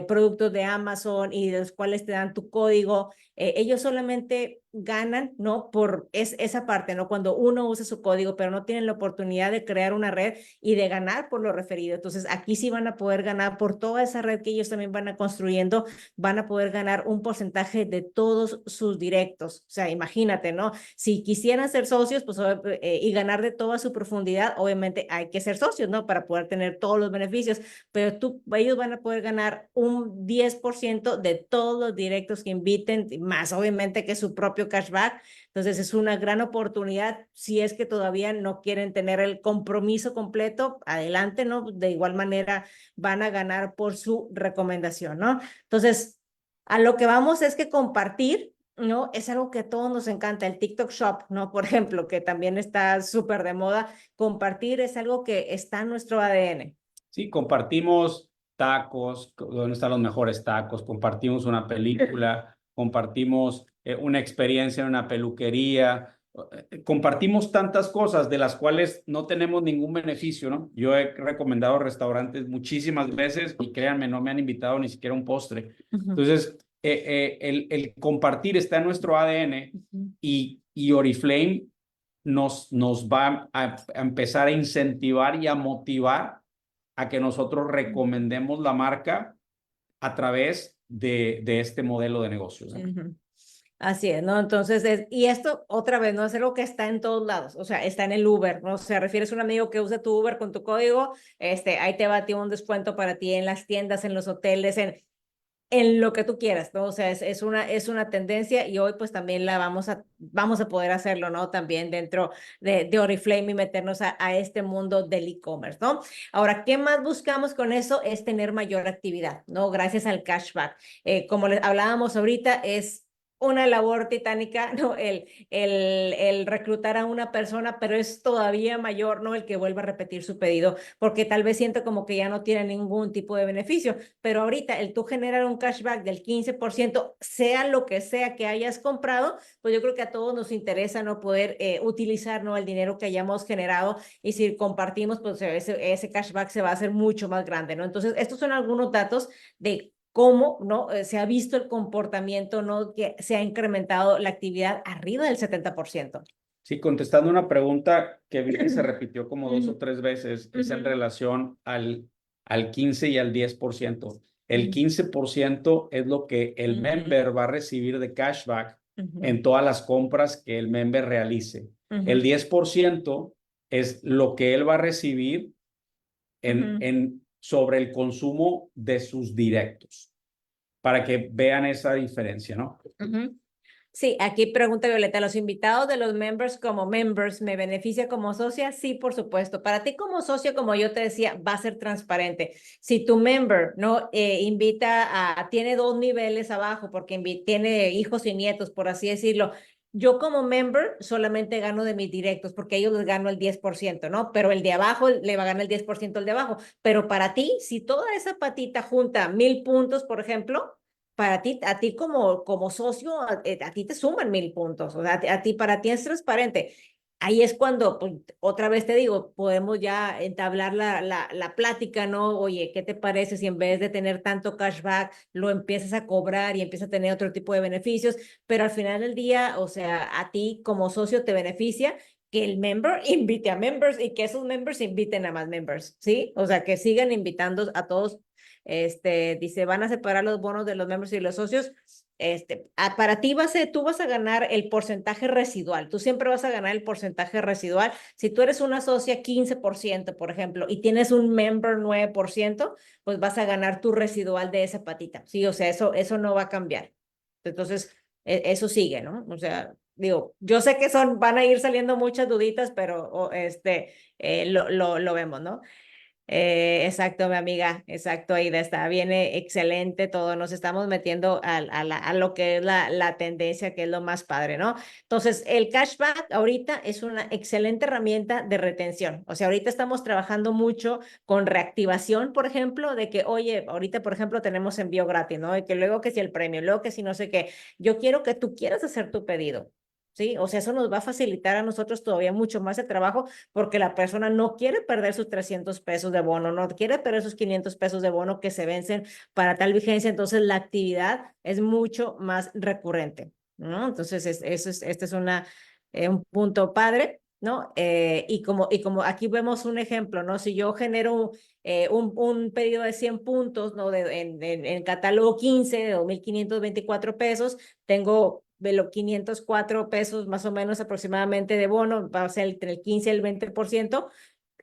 productos de Amazon y de los cuales te dan tu código. Ellos solamente ganan, ¿no? Por esa parte, ¿no? Cuando uno usa su código, pero no tienen la oportunidad de crear una red y de ganar por lo referido. Entonces, aquí sí van a poder ganar por toda esa red que ellos también van a construyendo, van a poder ganar un porcentaje de todos sus directos. O sea, imagínate, ¿no? Si quisieran ser socios, pues, y ganar de toda su profundidad, obviamente hay que ser socios, ¿no? Para poder tener todos los beneficios, pero ellos van a poder ganar un 10% de todos los directos que inviten, más obviamente que su propio cashback. Entonces es una gran oportunidad. Si es que todavía no quieren tener el compromiso completo, adelante, ¿no? De igual manera van a ganar por su recomendación, ¿no? Entonces, a lo que vamos es que compartir, ¿no? Es algo que a todos nos encanta, el TikTok Shop, ¿no? Por ejemplo, que también está súper de moda. Compartir es algo que está en nuestro ADN. Sí, compartimos tacos, dónde están los mejores tacos, compartimos una película, compartimos una experiencia en una peluquería, compartimos tantas cosas de las cuales no tenemos ningún beneficio, ¿no? Yo he recomendado restaurantes muchísimas veces y créanme, no me han invitado ni siquiera un postre. Entonces, el compartir está en nuestro ADN y Oriflame nos va a empezar a incentivar y a motivar a que nosotros recomendemos la marca a través de este modelo de negocios, ¿no? Así es, ¿no? Entonces, y esto otra vez, ¿no? Es algo que está en todos lados, o sea, está en el Uber, ¿no? O sea, refieres a un amigo que usa tu Uber con tu código, ahí te va a ti un descuento para ti en las tiendas, en los hoteles, en lo que tú quieras, ¿no? O sea, es una tendencia y hoy pues también vamos a poder hacerlo, ¿no? También dentro de Oriflame y meternos a este mundo del e-commerce, ¿no? Ahora, ¿qué más buscamos con eso? Es tener mayor actividad, ¿no? Gracias al cashback. Como les hablábamos ahorita, es una labor titánica, ¿no? El reclutar a una persona, pero es todavía mayor, ¿no? El que vuelva a repetir su pedido, porque tal vez siento como que ya no tiene ningún tipo de beneficio, pero ahorita el tú generar un cashback del 15%, sea lo que sea que hayas comprado, pues yo creo que a todos nos interesa, ¿no? Poder utilizar, ¿no? El dinero que hayamos generado y si compartimos, pues ese cashback se va a hacer mucho más grande, ¿no? Entonces, estos son algunos datos de cómo, ¿no? Se ha visto el comportamiento, ¿no? Que se ha incrementado la actividad arriba del 70%. Sí, contestando una pregunta que vi que se repitió como 2 o 3 veces, es en relación al 15 y al 10%. El 15% es lo que el member va a recibir de cashback en todas las compras que el member realice. El 10% es lo que él va a recibir sobre el consumo de sus directos, para que vean esa diferencia, ¿no? Sí, aquí pregunta Violeta, ¿los invitados de los members como members me beneficia como socia? Sí, por supuesto. Para ti como socio, como yo te decía, va a ser transparente. Si tu member no tiene 2 niveles abajo porque tiene hijos y nietos, por así decirlo, yo como member solamente gano de mis directos porque a ellos les gano el 10%, ¿no? Pero el de abajo le va a ganar el 10% el de abajo. Pero para ti, si toda esa patita junta 1,000 puntos, por ejemplo, para ti, a ti como socio, a ti te suman 1,000 puntos. O sea, para ti es transparente. Ahí es cuando, pues, otra vez te digo, podemos ya entablar la plática, ¿no? Oye, ¿qué te parece si en vez de tener tanto cashback, lo empiezas a cobrar y empiezas a tener otro tipo de beneficios? Pero al final del día, o sea, a ti como socio te beneficia que el member invite a members y que esos members inviten a más members, ¿sí? O sea, que sigan invitando a todos. Dice, van a separar los bonos de los members y los socios. Para ti tú vas a ganar el porcentaje residual. Tú siempre vas a ganar el porcentaje residual. Si tú eres una socia 15%, por ejemplo, y tienes un member 9%, pues vas a ganar tu residual de esa patita. Sí, o sea, eso no va a cambiar. Entonces, eso sigue, ¿no? O sea, digo, yo sé que van a ir saliendo muchas duditas, pero lo vemos, ¿no? Exacto, mi amiga, exacto, Aida, está, viene excelente todo, nos estamos metiendo a lo que es la tendencia, que es lo más padre, ¿no? Entonces, el cashback ahorita es una excelente herramienta de retención, o sea, ahorita estamos trabajando mucho con reactivación, por ejemplo, de que, oye, ahorita, por ejemplo, tenemos envío gratis, ¿no? Y que luego que si el premio, luego que si no sé qué, yo quiero que tú quieras hacer tu pedido. ¿Sí? O sea, eso nos va a facilitar a nosotros todavía mucho más el trabajo porque la persona no quiere perder sus 300 pesos de bono, no quiere perder sus 500 pesos de bono que se vencen para tal vigencia, entonces la actividad es mucho más recurrente, ¿no? Entonces, este es un punto padre, ¿no? Y como aquí vemos un ejemplo, ¿no? Si yo genero un pedido de 100 puntos, ¿no? En catálogo 15 de 2.524 pesos, tengo de los 504 pesos más o menos aproximadamente de bono, va a ser entre el 15 y el 20%,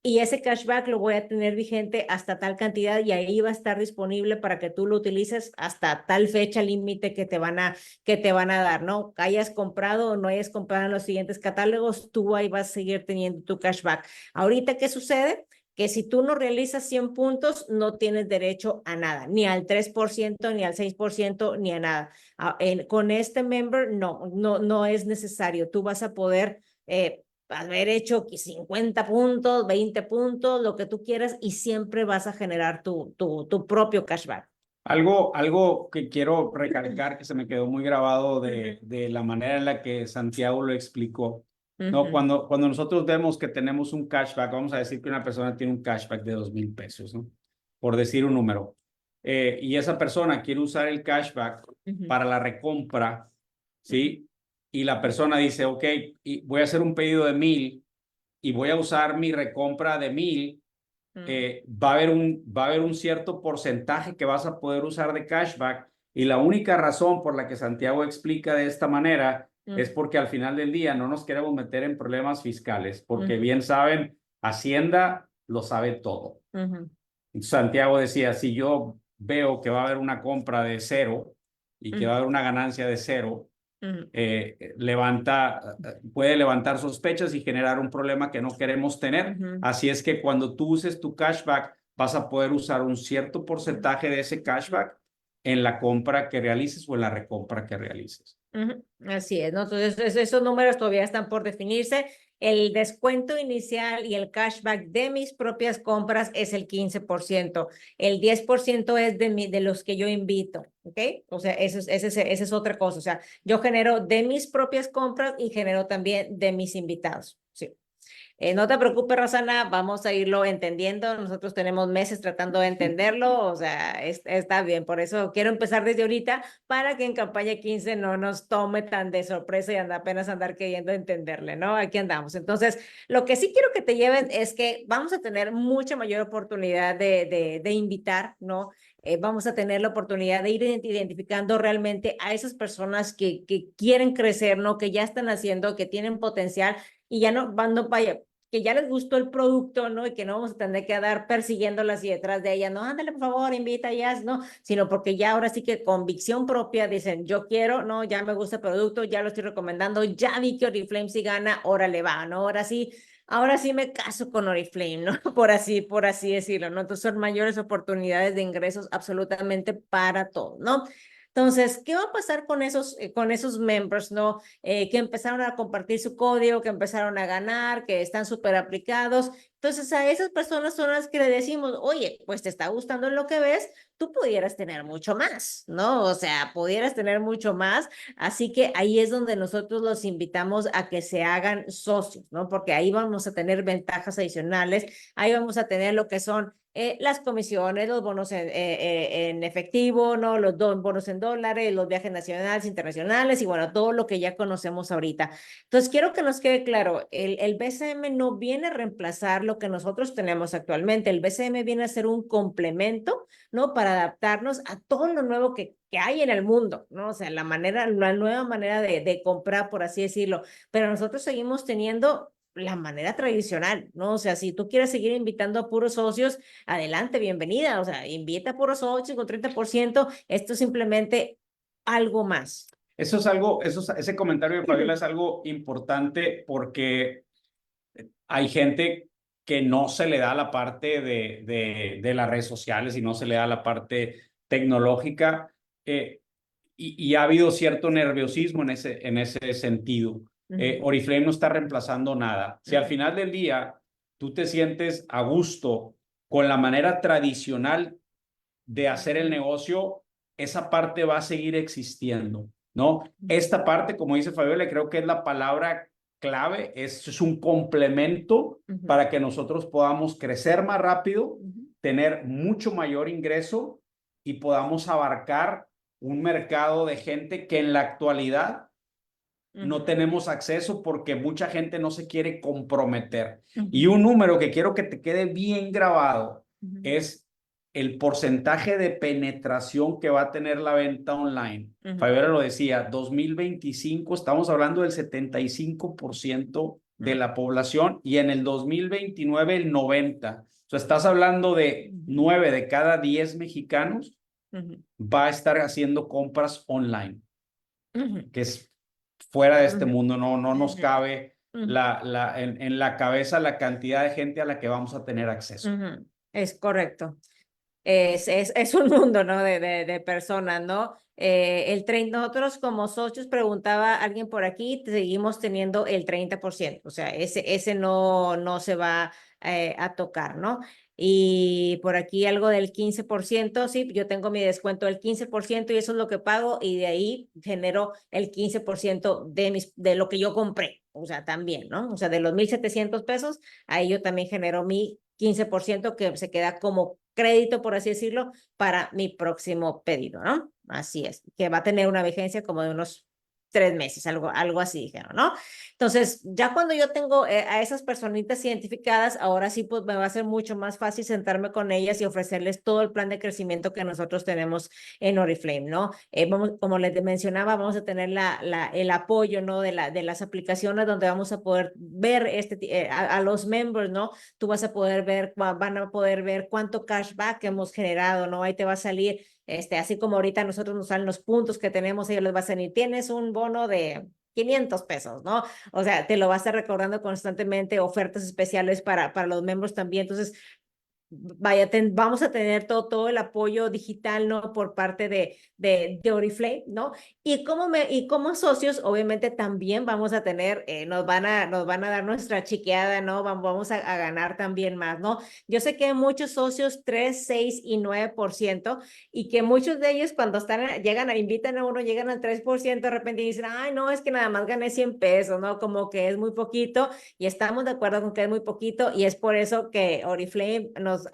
y ese cashback lo voy a tener vigente hasta tal cantidad y ahí va a estar disponible para que tú lo utilices hasta tal fecha límite que te van a dar, ¿no? Hayas comprado o no hayas comprado en los siguientes catálogos, tú ahí vas a seguir teniendo tu cashback. Ahorita, ¿qué sucede? Que si tú no realizas 100 puntos, no tienes derecho a nada, ni al 3%, ni al 6%, ni a nada. Con este member, no es necesario. Tú vas a poder haber hecho 50 puntos, 20 puntos, lo que tú quieras, y siempre vas a generar tu propio cashback. Algo que quiero recalcar que se me quedó muy grabado de la manera en la que Santiago lo explicó. No, cuando nosotros vemos que tenemos un cashback, vamos a decir que una persona tiene un cashback de 2,000 pesos, ¿no? Por decir un número. Y esa persona quiere usar el cashback para la recompra, ¿sí? Y la persona dice, ok, y voy a hacer un pedido de 1,000 y voy a usar mi recompra de 1,000. Va a haber un cierto porcentaje que vas a poder usar de cashback, y la única razón por la que Santiago explica de esta manera es porque al final del día no nos queremos meter en problemas fiscales, porque bien saben, Hacienda lo sabe todo. Santiago decía, si yo veo que va a haber una compra de cero y que va a haber una ganancia de cero, puede levantar sospechas y generar un problema que no queremos tener. Así es que cuando tú uses tu cashback, vas a poder usar un cierto porcentaje de ese cashback en la compra que realices o en la recompra que realices. Así es, ¿no? Entonces, esos números todavía están por definirse. El descuento inicial y el cashback de mis propias compras es el 15%. El 10% es de los que yo invito, ¿ok? O sea, esa es otra cosa. O sea, yo genero de mis propias compras y genero también de mis invitados, ¿sí? No te preocupes, Rosana, vamos a irlo entendiendo. Nosotros tenemos meses tratando de entenderlo, o sea, está bien. Por eso quiero empezar desde ahorita para que en campaña 15 no nos tome tan de sorpresa y apenas andar queriendo entenderle, ¿no? Aquí andamos. Entonces, lo que sí quiero que te lleven es que vamos a tener mucha mayor oportunidad de invitar, ¿no? Vamos a tener la oportunidad de ir identificando realmente a esas personas que quieren crecer, ¿no? Que ya están haciendo, que tienen potencial y ya no van, no vaya, que ya les gustó el producto, ¿no? Y que no vamos a tener que andar persiguiéndolas y detrás de ellas, no, ándale, por favor, invita ya, ¿no? Sino porque ya ahora sí que convicción propia dicen, yo quiero, ¿no? Ya me gusta el producto, ya lo estoy recomendando, ya vi que Oriflame sí gana, órale va, ¿no? Ahora sí me caso con Oriflame, ¿no? Por así decirlo, ¿no? Entonces son mayores oportunidades de ingresos absolutamente para todos, ¿no? Entonces, ¿qué va a pasar con esos members, ¿no? Que empezaron a compartir su código, que empezaron a ganar, que están súper aplicados. Entonces, a esas personas son las que le decimos, oye, pues te está gustando lo que ves, tú pudieras tener mucho más, ¿no? O sea, pudieras tener mucho más. Así que ahí es donde nosotros los invitamos a que se hagan socios, ¿no? Porque ahí vamos a tener ventajas adicionales, ahí vamos a tener lo que son las comisiones, los bonos en efectivo, ¿no? Los bonos en dólares, los viajes nacionales, internacionales y bueno, todo lo que ya conocemos ahorita. Entonces, quiero que nos quede claro, el BCM no viene a reemplazar lo que nosotros tenemos actualmente. El BCM viene a ser un complemento, ¿no? Para adaptarnos a todo lo nuevo que hay en el mundo, ¿no? O sea, la nueva manera de comprar, por así decirlo. Pero nosotros seguimos teniendo la manera tradicional, ¿no? O sea, si tú quieres seguir invitando a puros socios, adelante, bienvenida, o sea, invita a puros socios con 30%, esto es simplemente algo más. Ese comentario de Fabiola es algo importante porque hay gente que no se le da la parte de las redes sociales y no se le da la parte tecnológica. Y ha habido cierto nerviosismo en ese sentido. Oriflame no está reemplazando nada. Si al final del día tú te sientes a gusto con la manera tradicional de hacer el negocio, esa parte va a seguir existiendo, ¿no? Esta parte, como dice Fabiola, creo que es la palabra clave, es un complemento para que nosotros podamos crecer más rápido, tener mucho mayor ingreso y podamos abarcar un mercado de gente que en la actualidad no tenemos acceso porque mucha gente no se quiere comprometer. Y un número que quiero que te quede bien grabado es el porcentaje de penetración que va a tener la venta online. Fabiola lo decía, 2025 estamos hablando del 75% de la población y en el 2029 el 90%. O sea, estás hablando de 9 de cada 10 mexicanos va a estar haciendo compras online, que es fuera de este mundo. No nos cabe en la cabeza la cantidad de gente a la que vamos a tener acceso. Es correcto. Es un mundo, ¿no? De personas, ¿no? Nosotros como socios, preguntaba alguien por aquí, seguimos teniendo el 30%, o sea, ese no se va a tocar, ¿no? Y por aquí algo del 15%, sí, yo tengo mi descuento del 15% y eso es lo que pago y de ahí genero el 15% de lo que yo compré, o sea, también, ¿no? O sea, de los 1,700 pesos, ahí yo también genero mi 15% que se queda como crédito, por así decirlo, para mi próximo pedido, ¿no? Así es, que va a tener una vigencia como de unos 3 meses, algo así dijeron, ¿no? Entonces, ya cuando yo tengo a esas personitas identificadas, ahora sí, pues me va a ser mucho más fácil sentarme con ellas y ofrecerles todo el plan de crecimiento que nosotros tenemos en Oriflame, ¿no? Como les mencionaba, vamos a tener el apoyo, ¿no? De las aplicaciones donde vamos a poder ver a los members, ¿no? Tú vas a poder ver, van a poder ver cuánto cashback hemos generado, ¿no? Ahí te va a salir así como ahorita nosotros nos salen los puntos que tenemos, ellos les va a salir, tienes un bono de 500 pesos, ¿no? O sea, te lo va a estar recordando constantemente, ofertas especiales para los miembros también. Entonces, vaya, vamos a tener todo el apoyo digital, ¿no? Por parte de Oriflame, ¿no? Y como socios, obviamente también vamos a tener, nos van a dar nuestra chiqueada, ¿no? Vamos a ganar también más, ¿no? Yo sé que hay muchos socios 3, 6 y 9% y que muchos de ellos cuando invitan a uno, llegan al 3%, de repente dicen, ay, no, es que nada más gané 100 pesos, ¿no? Como que es muy poquito y estamos de acuerdo con que es muy poquito y es por eso que Oriflame nos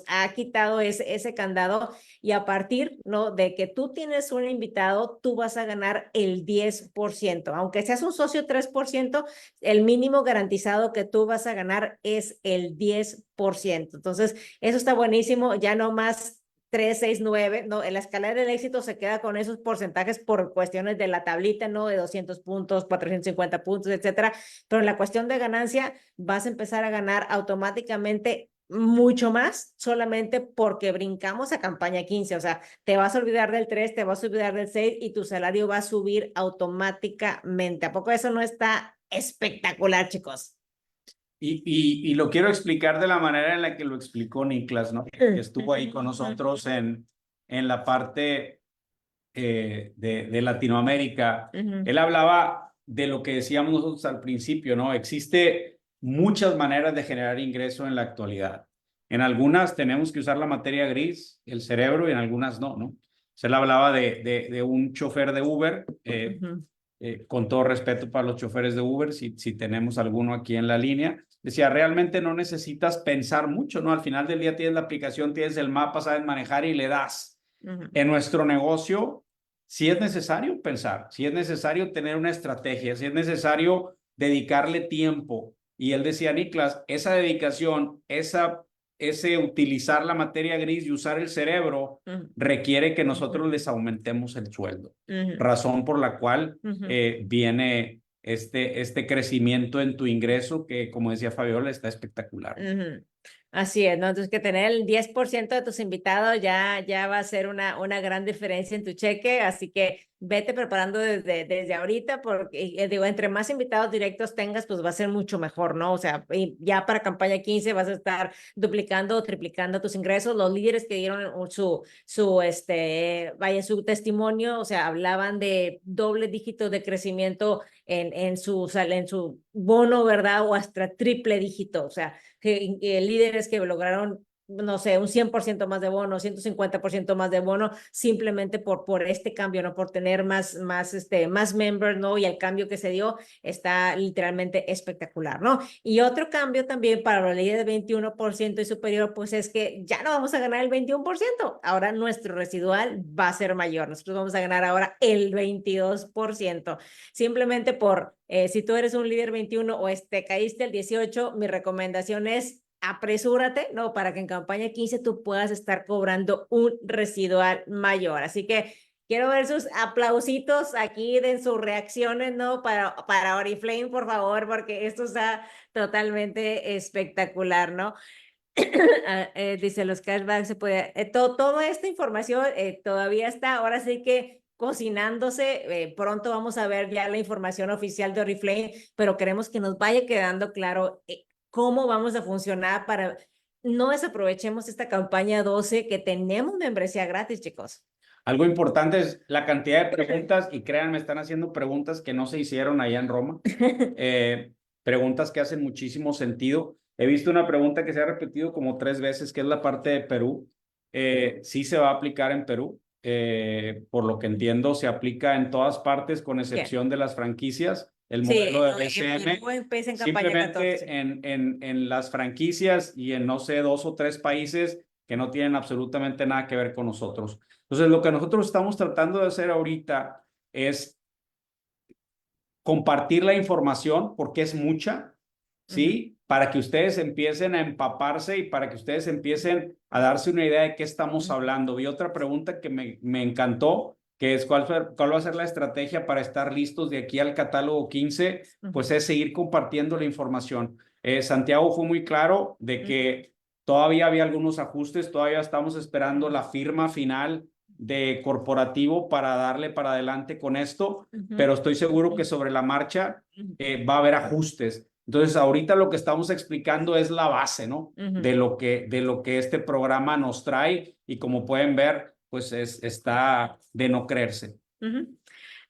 ha quitado ese candado y a partir, ¿no? De que tú tienes un invitado, tú vas a ganar el 10%. Aunque seas un socio 3%, el mínimo garantizado que tú vas a ganar es el 10%. Entonces, eso está buenísimo, ya no más 3, 6, 9, ¿no? En la escala del éxito se queda con esos porcentajes por cuestiones de la tablita, ¿no? De 200 puntos, 450 puntos, etcétera. Pero en la cuestión de ganancia, vas a empezar a ganar automáticamente mucho más solamente porque brincamos a campaña 15, o sea, te vas a olvidar del 3, te vas a olvidar del 6 y tu salario va a subir automáticamente. ¿A poco eso no está espectacular, chicos? Y lo quiero explicar de la manera en la que lo explicó Niklas, ¿no? Que estuvo ahí con nosotros en la parte de Latinoamérica. Él hablaba de lo que decíamos nosotros al principio, ¿no? Existe muchas maneras de generar ingreso en la actualidad. En algunas tenemos que usar la materia gris, el cerebro, y en algunas no, ¿no? Se le hablaba de un chofer de Uber, con todo respeto para los choferes de Uber, si tenemos alguno aquí en la línea, decía, realmente no necesitas pensar mucho, ¿no? Al final del día tienes la aplicación, tienes el mapa, sabes manejar y le das. En nuestro negocio, sí es necesario pensar, sí es necesario tener una estrategia, sí es necesario dedicarle tiempo. Y él decía, Niklas, esa dedicación, ese utilizar la materia gris y usar el cerebro requiere que nosotros les aumentemos el sueldo. Razón por la cual viene este crecimiento en tu ingreso que, como decía Fabiola, está espectacular. Así es, ¿no? Entonces, que tener el 10% de tus invitados ya va a ser una gran diferencia en tu cheque, así que vete preparando desde ahorita, porque digo, entre más invitados directos tengas, pues va a ser mucho mejor, ¿no? O sea, y ya para campaña 15 vas a estar duplicando o triplicando tus ingresos. Los líderes que dieron su testimonio, o sea, hablaban de doble dígito de crecimiento en su bono, ¿verdad? O hasta triple dígito, o sea, líderes que lograron, no sé, un 100% más de bono, 150% más de bono, simplemente por este cambio, ¿no? Por tener más members, ¿no? Y el cambio que se dio está literalmente espectacular, ¿no? Y otro cambio también para los líderes de 21% y superior, pues es que ya no vamos a ganar el 21%, ahora nuestro residual va a ser mayor, nosotros vamos a ganar ahora el 22%, simplemente si tú eres un líder 21 o caíste el 18, mi recomendación es apresúrate, ¿no? Para que en campaña 15 tú puedas estar cobrando un residual mayor. Así que quiero ver sus aplausitos aquí de sus reacciones, ¿no? Para Oriflame, por favor, porque esto está totalmente espectacular, ¿no? Dice los cashbacks se puede, toda esta información todavía está, ahora sí que cocinándose, pronto vamos a ver ya la información oficial de Oriflame, pero queremos que nos vaya quedando claro cómo vamos a funcionar para no desaprovechemos esta campaña 12 que tenemos membresía gratis, chicos. Algo importante es la cantidad de preguntas, y créanme, están haciendo preguntas que no se hicieron allá en Roma, preguntas que hacen muchísimo sentido. He visto una pregunta que se ha repetido como 3 veces, que es la parte de Perú. Sí se va a aplicar en Perú, por lo que entiendo, se aplica en todas partes, con excepción de las franquicias. El modelo de BCM, empieza en campaña simplemente 14. en las franquicias y en, no sé, 2 o 3 países que no tienen absolutamente nada que ver con nosotros. Entonces, lo que nosotros estamos tratando de hacer ahorita es compartir la información, porque es mucha, ¿sí? Para que ustedes empiecen a empaparse y para que ustedes empiecen a darse una idea de qué estamos hablando. Vi otra pregunta que me encantó, que es cuál va a ser la estrategia para estar listos de aquí al catálogo 15, pues es seguir compartiendo la información. Santiago fue muy claro de que todavía había algunos ajustes, todavía estamos esperando la firma final de corporativo para darle para adelante con esto, pero estoy seguro que sobre la marcha va a haber ajustes. Entonces, ahorita lo que estamos explicando es la base, ¿no? De lo que este programa nos trae, y como pueden ver, pues está de no creerse.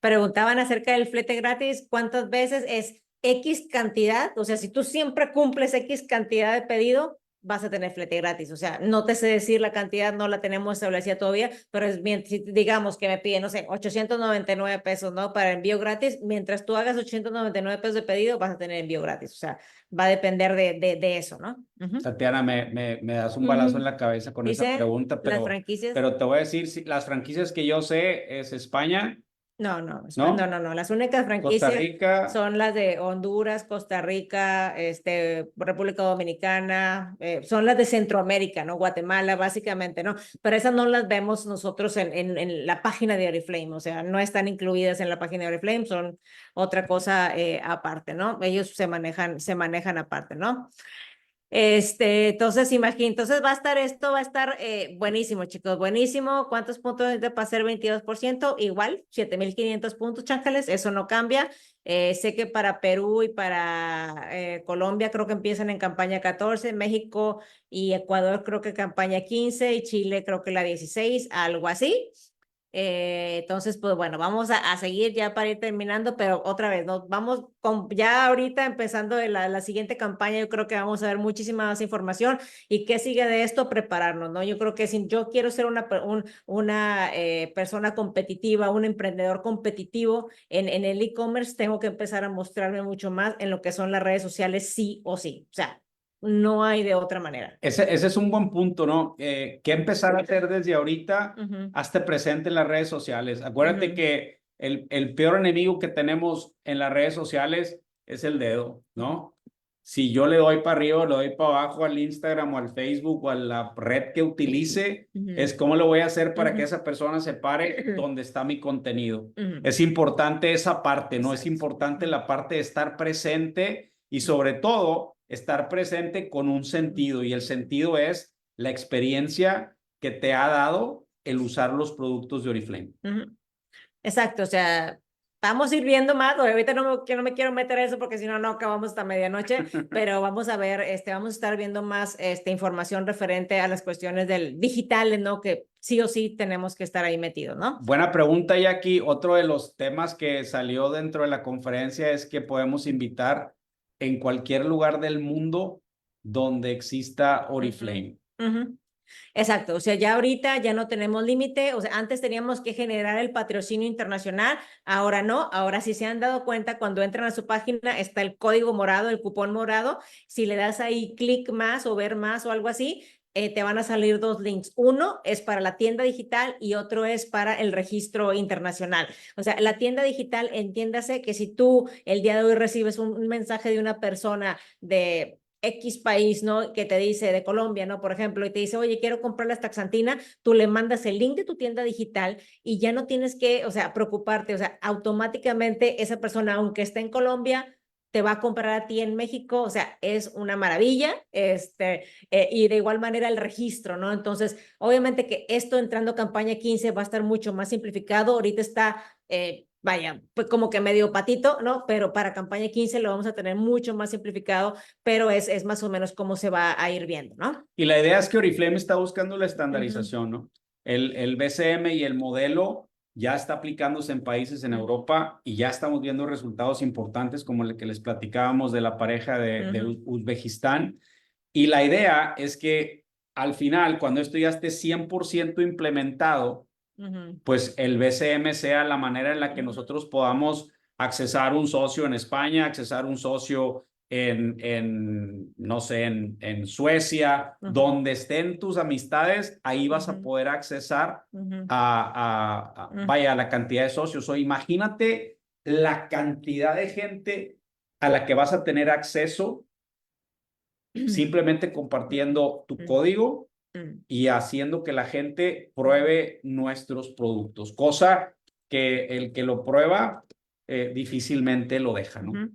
Preguntaban acerca del flete gratis, ¿cuántas veces es X cantidad? O sea, si tú siempre cumples X cantidad de pedido, vas a tener flete gratis. O sea, no te sé decir la cantidad, no la tenemos establecida todavía, pero es bien, si digamos que me piden, no sé, 899 pesos, ¿no? Para envío gratis, mientras tú hagas 899 pesos de pedido, vas a tener envío gratis. O sea, va a depender de eso, ¿no? Tatiana, me das un balazo en la cabeza con esa pregunta, las franquicias. pero te voy a decir, las franquicias que yo sé es España. No. Las únicas franquicias Costa Rica son las de Honduras, Costa Rica, República Dominicana, son las de Centroamérica, ¿no? Guatemala, básicamente, ¿no? Pero esas no las vemos nosotros en la página de Oriflame, o sea, no están incluidas en la página de Oriflame, son otra cosa aparte, ¿no? Ellos se manejan aparte, ¿no? Entonces, entonces va a estar buenísimo, chicos, buenísimo. ¿Cuántos puntos de para hacer 22%? Igual, 7,500 puntos, chánjales, eso no cambia. Sé que para Perú y para Colombia creo que empiezan en campaña 14, México y Ecuador creo que campaña 15 y Chile creo que la 16, algo así. Entonces, pues bueno, vamos a seguir ya para ir terminando, pero otra vez, nos vamos ya ahorita empezando de la siguiente campaña, yo creo que vamos a ver muchísima más información y qué sigue de esto, prepararnos, ¿no? Yo creo que si yo quiero ser una persona competitiva, un emprendedor competitivo en el e-commerce, tengo que empezar a mostrarme mucho más en lo que son las redes sociales, sí o sí, o sea, no hay de otra manera. Ese es un buen punto, ¿no? ¿Qué empezar a hacer desde ahorita hasta presente en las redes sociales? Acuérdate que el peor enemigo que tenemos en las redes sociales es el dedo, ¿no? Si yo le doy para arriba, le doy para abajo al Instagram o al Facebook o a la red que utilice, es cómo lo voy a hacer para que esa persona se pare donde está mi contenido. Es importante esa parte, ¿no? Es importante la parte de estar presente y sobre todo estar presente con un sentido, y el sentido es la experiencia que te ha dado el usar los productos de Oriflame. Exacto, o sea, vamos a ir viendo más, ahorita que no me quiero meter a eso porque si no, no acabamos hasta medianoche, pero vamos a ver, vamos a estar viendo más información referente a las cuestiones del digitales, ¿no? Que sí o sí tenemos que estar ahí metidos, ¿no? Buena pregunta, Jackie. Otro de los temas que salió dentro de la conferencia es que podemos invitar en cualquier lugar del mundo donde exista Oriflame. Exacto, o sea, ya ahorita ya no tenemos límite, o sea, antes teníamos que generar el patrocinio internacional, ahora no, ahora si se han dado cuenta, cuando entran a su página está el código morado, el cupón morado, si le das ahí clic más o ver más o algo así, te van a salir dos links. Uno es para la tienda digital y otro es para el registro internacional. O sea, la tienda digital, entiéndase que si tú el día de hoy recibes un mensaje de una persona de X país, ¿no? Que te dice de Colombia, ¿no? Por ejemplo, y te dice, oye, quiero comprar la taxantina, tú le mandas el link de tu tienda digital y ya no tienes que, o sea, preocuparte, o sea, automáticamente esa persona, aunque esté en Colombia, te va a comprar a ti en México, o sea, es una maravilla, y de igual manera el registro, ¿no? Entonces, obviamente que esto entrando campaña 15 va a estar mucho más simplificado, ahorita está, vaya, pues como que medio patito, ¿no? Pero para campaña 15 lo vamos a tener mucho más simplificado, pero es más o menos cómo se va a ir viendo, ¿no? Y la idea es que Oriflame está buscando la estandarización, ¿no? El BCM y el modelo ya está aplicándose en países en Europa y ya estamos viendo resultados importantes como el que les platicábamos de la pareja de Uzbekistán. Y la idea es que al final, cuando esto ya esté 100% implementado, pues el BCM sea la manera en la que nosotros podamos accesar un socio en España, accesar un socio no sé, en Suecia, donde estén tus amistades, ahí vas a poder accesar vaya, a la cantidad de socios. O imagínate la cantidad de gente a la que vas a tener acceso simplemente compartiendo tu código y haciendo que la gente pruebe nuestros productos, cosa que el que lo prueba difícilmente lo deja, ¿no?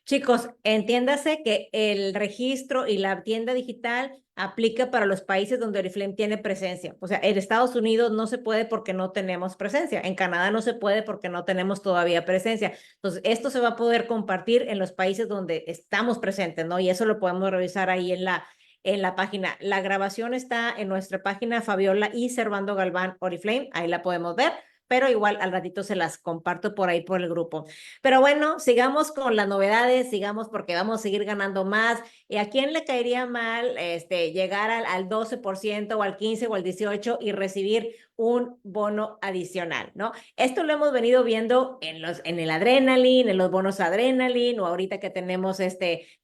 Chicos, entiéndase que el registro y la tienda digital aplica para los países donde Oriflame tiene presencia. O sea, en Estados Unidos no se puede porque no tenemos presencia. En Canadá no se puede porque no tenemos todavía presencia. Entonces, esto se va a poder compartir en los países donde estamos presentes, ¿no? Y eso lo podemos revisar ahí en la página. La grabación está en nuestra página Fabiola y Servando Galván Oriflame. Ahí la podemos ver, pero igual al ratito se las comparto por ahí por el grupo. Pero bueno, sigamos con las novedades, sigamos porque vamos a seguir ganando más. ¿Y a quién le caería mal llegar al 12% o al 15 o al 18 y recibir un bono adicional, ¿no? Esto lo hemos venido viendo en el Adrenaline, en los bonos Adrenaline, o ahorita que tenemos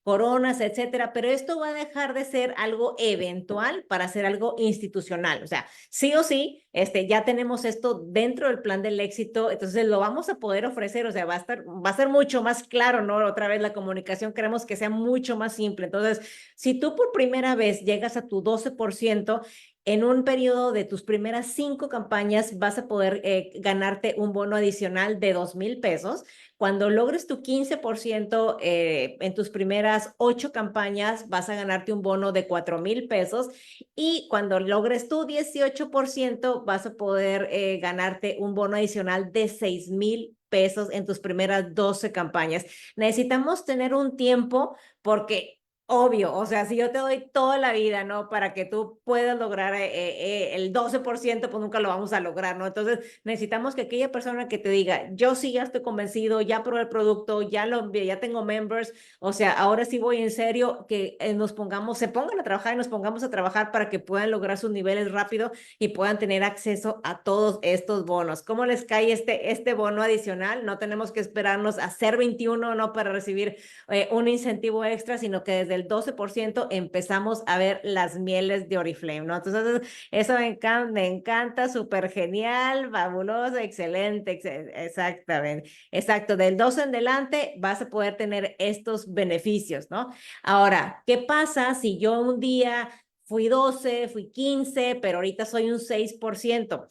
coronas, etcétera, pero esto va a dejar de ser algo eventual para ser algo institucional. O sea, sí o sí, ya tenemos esto dentro del plan del éxito, entonces lo vamos a poder ofrecer, o sea, va a ser mucho más claro, ¿no? Otra vez la comunicación queremos que sea mucho más simple. Entonces, si tú por primera vez llegas a tu 12%, en un periodo de tus primeras 5 campañas vas a poder ganarte un bono adicional de 2,000 pesos. Cuando logres tu 15% en tus primeras 8 campañas, vas a ganarte un bono de 4,000 pesos. Y cuando logres tu 18%, vas a poder ganarte un bono adicional de 6,000 pesos en tus primeras 12 campañas. Necesitamos tener un tiempo porque obvio, o sea, si yo te doy toda la vida, ¿no? Para que tú puedas lograr el 12%, pues nunca lo vamos a lograr, ¿no? Entonces, necesitamos que aquella persona que te diga, yo sí ya estoy convencido, ya probé el producto, ya tengo members, o sea, ahora sí voy en serio, que se pongan a trabajar y nos pongamos a trabajar para que puedan lograr sus niveles rápido y puedan tener acceso a todos estos bonos. ¿Cómo les cae este bono adicional? No tenemos que esperarnos a ser 21, ¿no? Para recibir un incentivo extra, sino que desde el 12% empezamos a ver las mieles de Oriflame, ¿no? Entonces, eso me encanta, súper genial, fabuloso, excelente, exactamente, exacto, del 12 en adelante vas a poder tener estos beneficios, ¿no? Ahora, ¿qué pasa si yo un día fui 12, fui 15, pero ahorita soy un 6%?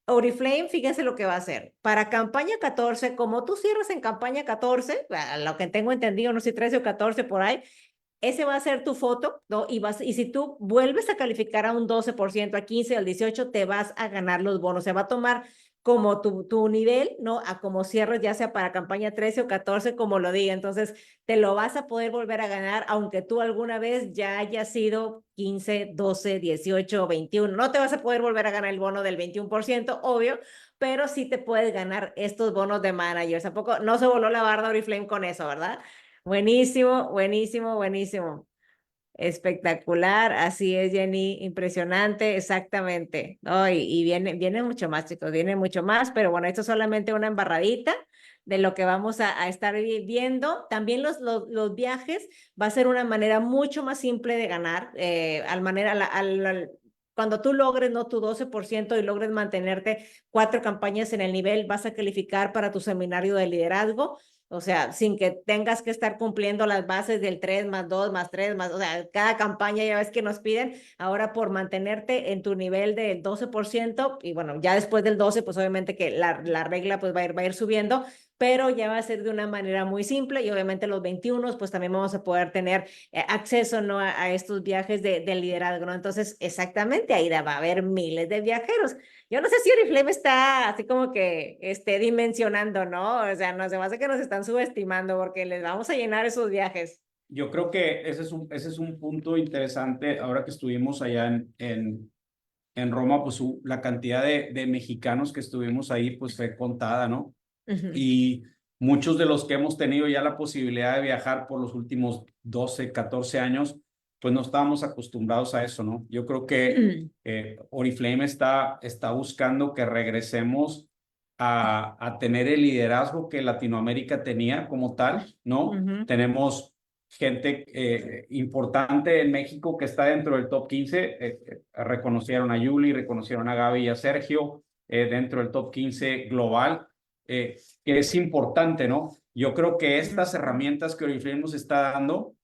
Oriflame, fíjense lo que va a hacer. Para campaña 14, como tú cierras en campaña 14, a lo que tengo entendido, no sé si 13 o 14 por ahí, ese va a ser tu foto, ¿no? Y si tú vuelves a calificar a un 12%, a 15, al 18, te vas a ganar los bonos. Se va a tomar como tu nivel, ¿no? A como cierres, ya sea para campaña 13 o 14, como lo diga. Entonces, te lo vas a poder volver a ganar, aunque tú alguna vez ya hayas sido 15, 12, 18 o 21. No te vas a poder volver a ganar el bono del 21%, obvio, pero sí te puedes ganar estos bonos de managers. ¿A poco no se voló la barda Oriflame con eso, verdad? Buenísimo, buenísimo, buenísimo. Espectacular, así es, Jenny, impresionante, exactamente. No, y viene mucho más, chicos, viene mucho más, pero bueno, esto es solamente una embarradita de lo que vamos a estar viendo. También los viajes va a ser una manera mucho más simple de ganar, cuando tú logres, ¿no? Tu 12% y logres mantenerte 4 campañas en el nivel, vas a calificar para tu seminario de liderazgo. O sea, sin que tengas que estar cumpliendo las bases del 3 más 2 más 3 más, o sea, cada campaña ya ves que nos piden, ahora por mantenerte en tu nivel del 12%, y bueno, ya después del 12, pues obviamente que la regla pues va a ir subiendo, pero ya va a ser de una manera muy simple y obviamente los 21, pues también vamos a poder tener acceso, ¿no? A estos viajes de liderazgo, ¿no? Entonces, exactamente, ahí va a haber miles de viajeros. Yo no sé si Oriflame está así como que esté dimensionando, ¿no? O sea, no se me hace que nos están subestimando porque les vamos a llenar esos viajes. Yo creo que ese es un punto interesante. Ahora que estuvimos allá en Roma, pues la cantidad de mexicanos que estuvimos ahí, pues fue contada, ¿no? Ujú. Y muchos de los que hemos tenido ya la posibilidad de viajar por los últimos 12, 14 años, pues no estábamos acostumbrados a eso, ¿no? Yo creo que Oriflame está buscando que regresemos a tener el liderazgo que Latinoamérica tenía como tal, ¿no? Ujú. Tenemos gente importante en México que está dentro del top 15. Reconocieron a Yuli, reconocieron a Gaby y a Sergio dentro del top 15 global, que es importante, ¿no? Yo creo que estas herramientas que Oriflame nos está dando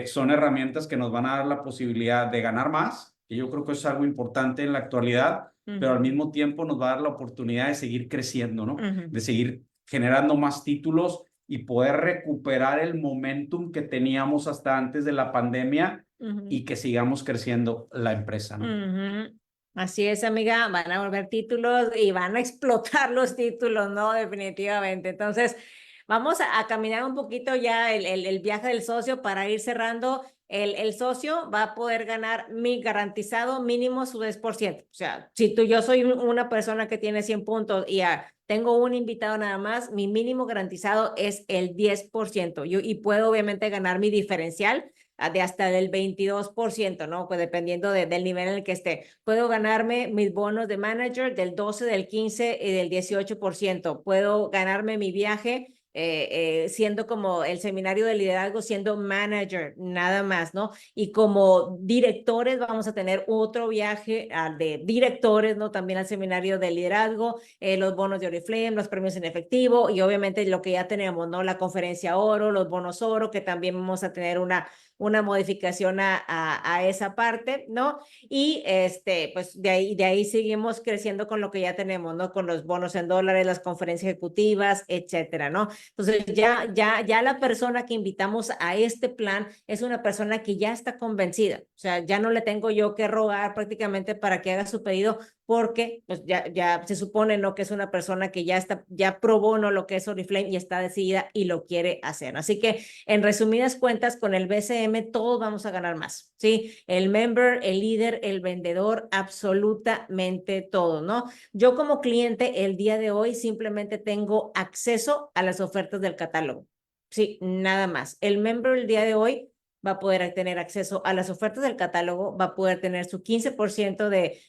son herramientas que nos van a dar la posibilidad de ganar más, y yo creo que eso es algo importante en la actualidad, pero al mismo tiempo nos va a dar la oportunidad de seguir creciendo, ¿no? De seguir generando más títulos y poder recuperar el momentum que teníamos hasta antes de la pandemia y que sigamos creciendo la empresa, ¿no? Así es, amiga, van a volver títulos y van a explotar los títulos, ¿no? Definitivamente. Entonces, vamos a caminar un poquito ya el viaje del socio para ir cerrando. El socio va a poder ganar mi garantizado mínimo su 10%. O sea, si yo soy una persona que tiene 100 puntos y tengo un invitado nada más, mi mínimo garantizado es el 10%. Y puedo obviamente ganar mi diferencial de hasta del 22%, ¿no? Pues dependiendo del nivel en el que esté. Puedo ganarme mis bonos de manager del 12, del 15 y del 18%. Puedo ganarme mi viaje siendo como el seminario de liderazgo, siendo manager, nada más, ¿no? Y como directores vamos a tener otro viaje de directores, ¿no? También al seminario de liderazgo, los bonos de Oriflame, los premios en efectivo y obviamente lo que ya tenemos, ¿no? La conferencia oro, los bonos oro, que también vamos a tener una modificación a esa parte, ¿no? Y pues de ahí seguimos creciendo con lo que ya tenemos, ¿no? Con los bonos en dólares, las conferencias ejecutivas, etcétera, ¿no? Entonces ya la persona que invitamos a este plan es una persona que ya está convencida, o sea, ya no le tengo yo que rogar prácticamente para que haga su pedido porque pues ya se supone, ¿no? Que es una persona que ya probó, ¿no? Lo que es Oriflame y está decidida y lo quiere hacer. Así que en resumidas cuentas, con el BCM todos vamos a ganar más, ¿sí? El member, el líder, el vendedor, absolutamente todo, ¿no? Yo como cliente el día de hoy simplemente tengo acceso a las ofertas del catálogo, ¿sí? Nada más. El member el día de hoy va a poder tener acceso a las ofertas del catálogo, va a poder tener su 15% de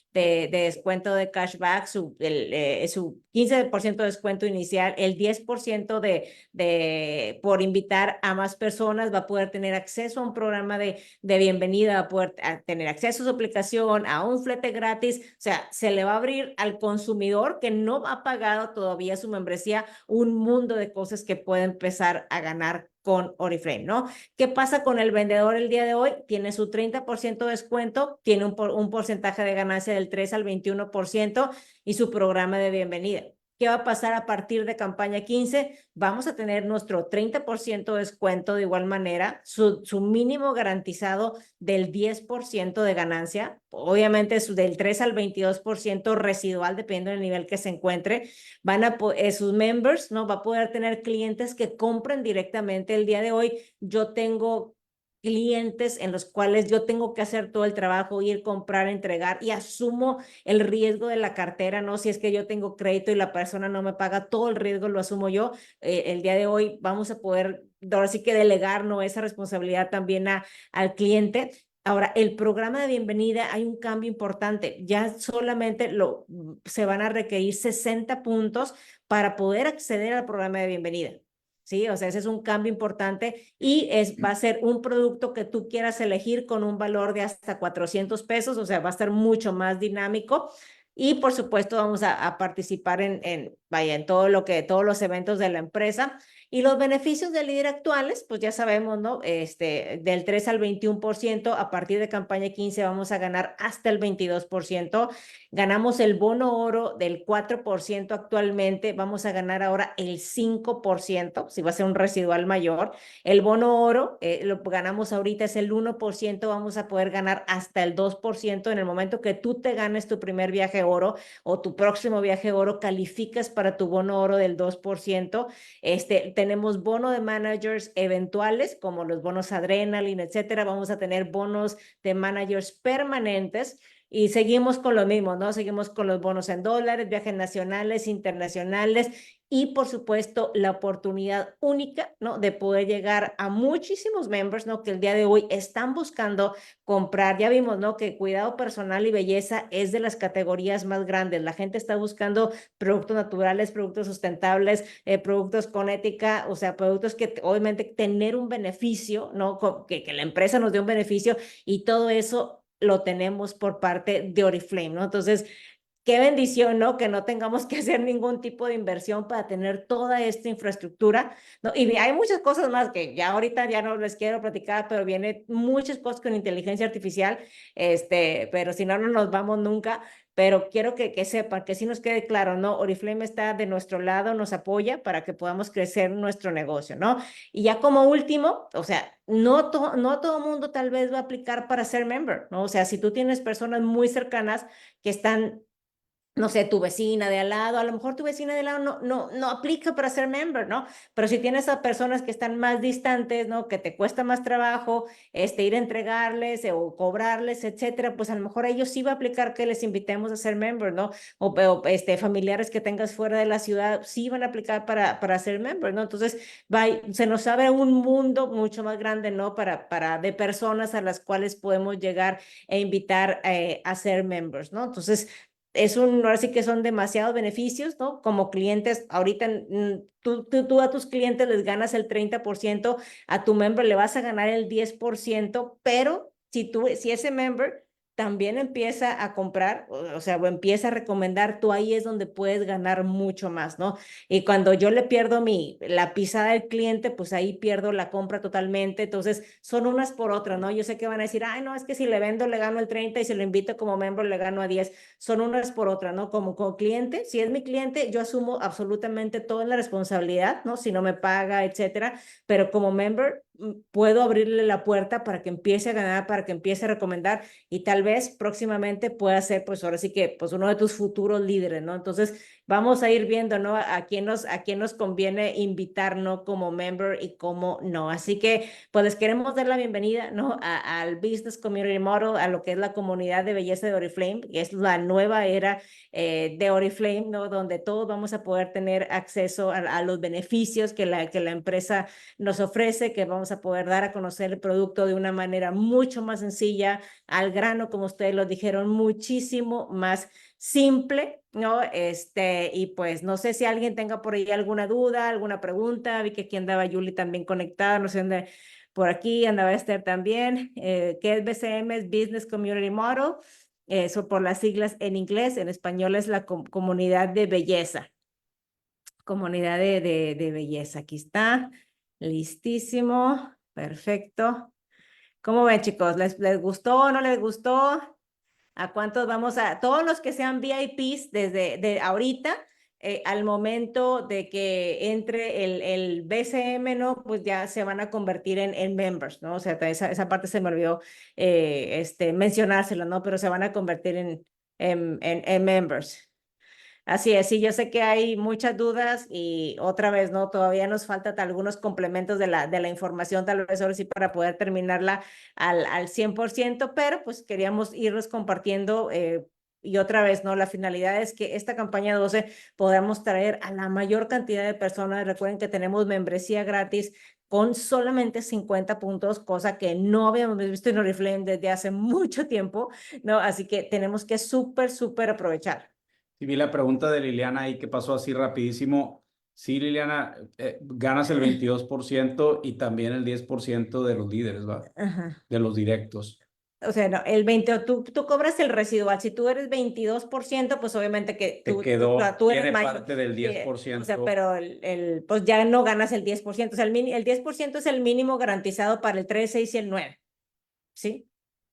descuento de cashback, su 15% de descuento inicial, el 10% por invitar a más personas, va a poder tener acceso a un programa de bienvenida, va a poder tener acceso a su aplicación, a un flete gratis, o sea, se le va a abrir al consumidor que no ha pagado todavía su membresía un mundo de cosas que puede empezar a ganar con Oriflame, ¿no? ¿Qué pasa con el vendedor el día de hoy? Tiene su 30% de descuento, tiene un porcentaje de ganancia del 3 al 21% y su programa de bienvenida. ¿Qué va a pasar a partir de campaña 15? Vamos a tener nuestro 30% de descuento de igual manera, su mínimo garantizado del 10% de ganancia, obviamente del 3 al 22% residual, dependiendo del nivel que se encuentre. Sus members, ¿no? Va a poder tener clientes que compren directamente el día de hoy. Yo tengo clientes en los cuales yo tengo que hacer todo el trabajo, ir, comprar, entregar y asumo el riesgo de la cartera, ¿no? Si es que yo tengo crédito y la persona no me paga, todo el riesgo lo asumo yo. El día de hoy vamos a poder, ahora sí que delegar, ¿no? Esa responsabilidad también al cliente. Ahora, el programa de bienvenida, hay un cambio importante. Ya solamente se van a requerir 60 puntos para poder acceder al programa de bienvenida. Sí, o sea, ese es un cambio importante y va a ser un producto que tú quieras elegir con un valor de hasta 400 pesos, o sea, va a estar mucho más dinámico y por supuesto vamos a participar vaya, en todos los eventos de la empresa. Y los beneficios del líder actuales, pues ya sabemos, ¿no? Del 3 al 21%, a partir de campaña 15 vamos a ganar hasta el 22%. Ganamos el bono oro del 4% actualmente, vamos a ganar ahora el 5%, si va a ser un residual mayor. El bono oro, lo ganamos ahorita es el 1%, vamos a poder ganar hasta el 2% en el momento que tú te ganes tu primer viaje oro o tu próximo viaje oro, calificas para tu bono oro del 2%. Tenemos bono de managers eventuales, como los bonos Adrenaline, etcétera. Vamos a tener bonos de managers permanentes. Y seguimos con lo mismo, ¿no? Seguimos con los bonos en dólares, viajes nacionales, internacionales y, por supuesto, la oportunidad única, ¿no? De poder llegar a muchísimos members, ¿no? Que el día de hoy están buscando comprar. Ya vimos, ¿no? Que cuidado personal y belleza es de las categorías más grandes. La gente está buscando productos naturales, productos sustentables, productos con ética, o sea, productos que obviamente tener un beneficio, ¿no? Que la empresa nos dé un beneficio y todo eso lo tenemos por parte de Oriflame, ¿no? Entonces, qué bendición, ¿no? Que no tengamos que hacer ningún tipo de inversión para tener toda esta infraestructura, ¿no? Y hay muchas cosas más que ya ahorita ya no les quiero platicar, pero viene muchas cosas con inteligencia artificial, pero si no, no nos vamos nunca. Pero quiero que sepan, que sí nos quede claro, ¿no? Oriflame está de nuestro lado, nos apoya para que podamos crecer nuestro negocio, ¿no? Y ya como último, o sea, no todo mundo tal vez va a aplicar para ser member, ¿no? O sea, si tú tienes personas muy cercanas que están, no sé, tu vecina de al lado, a lo mejor tu vecina de al lado no aplica para ser member, ¿no? Pero si tienes a personas que están más distantes, ¿no? Que te cuesta más trabajo, ir a entregarles o cobrarles, etcétera, pues a lo mejor a ellos sí va a aplicar que les invitemos a ser member, ¿no? Familiares que tengas fuera de la ciudad sí van a aplicar para ser member, ¿no? Entonces, se nos abre un mundo mucho más grande, ¿no? De personas a las cuales podemos llegar e invitar a ser members, ¿no? Entonces, ahora sí que son demasiados beneficios, ¿no? Como clientes, ahorita tú a tus clientes les ganas el 30%, a tu member le vas a ganar el 10%, pero si ese member también empieza a comprar, o sea, o empieza a recomendar, tú ahí es donde puedes ganar mucho más, ¿no? Y cuando yo le pierdo la pisada del cliente, pues ahí pierdo la compra totalmente. Entonces, son unas por otras, ¿no? Yo sé que van a decir, ay, no, es que si le vendo le gano el 30 y si lo invito como miembro le gano a 10. Son unas por otras, ¿no? Como cliente, si es mi cliente, yo asumo absolutamente toda la responsabilidad, ¿no? Si no me paga, etcétera. Pero como member, puedo abrirle la puerta para que empiece a ganar, para que empiece a recomendar y tal vez próximamente pueda ser, pues ahora sí que, pues uno de tus futuros líderes, ¿no? Entonces, vamos a ir viendo, ¿no? A quién nos conviene invitar, ¿no? Como member y cómo no. Así que, pues les queremos dar la bienvenida, ¿no? Al Business Community Model, a lo que es la comunidad de belleza de Oriflame, que es la nueva era de Oriflame, ¿no? Donde todos vamos a poder tener acceso a los beneficios que la empresa nos ofrece, que vamos a poder dar a conocer el producto de una manera mucho más sencilla, al grano, como ustedes lo dijeron, muchísimo más simple, ¿no? Y pues no sé si alguien tenga por ahí alguna duda, alguna pregunta. Vi que aquí andaba Yuli también conectada, no sé dónde, por aquí andaba Esther también. ¿Qué es BCM? Es Business Community Model. Eso por las siglas en inglés, en español es la comunidad de belleza. Comunidad de belleza. Aquí está. Listísimo. Perfecto. ¿Cómo ven, chicos? ¿Les gustó o no les gustó? ¿A cuántos vamos a? Todos los que sean VIPs desde ahorita, al momento de que entre el BCM, ¿no? Pues ya se van a convertir en members, ¿no? O sea, esa parte se me olvidó mencionárselo, ¿no? Pero se van a convertir en members. Así es, sí, yo sé que hay muchas dudas y otra vez, ¿no? Todavía nos faltan algunos complementos de la información, tal vez ahora sí para poder terminarla al 100%, pero pues queríamos irnos compartiendo y otra vez, ¿no? La finalidad es que esta campaña 12 podamos traer a la mayor cantidad de personas. Recuerden que tenemos membresía gratis con solamente 50 puntos, cosa que no habíamos visto en Oriflame desde hace mucho tiempo, ¿no? Así que tenemos que súper aprovechar. Y vi la pregunta de Liliana ahí que pasó así rapidísimo. Sí, Liliana, ganas el 22% y también el 10% de los líderes, ¿va? Ajá. De los directos. O sea, no, el 20, tú cobras el residual. Si tú eres 22%, pues obviamente que Te quedó, tú eres tiene mayor. parte del Sí, o sea, 10%. pero pues ya no ganas el 10%. O sea, el 10% es el mínimo garantizado para el 3, 6 y el 9. ¿Sí?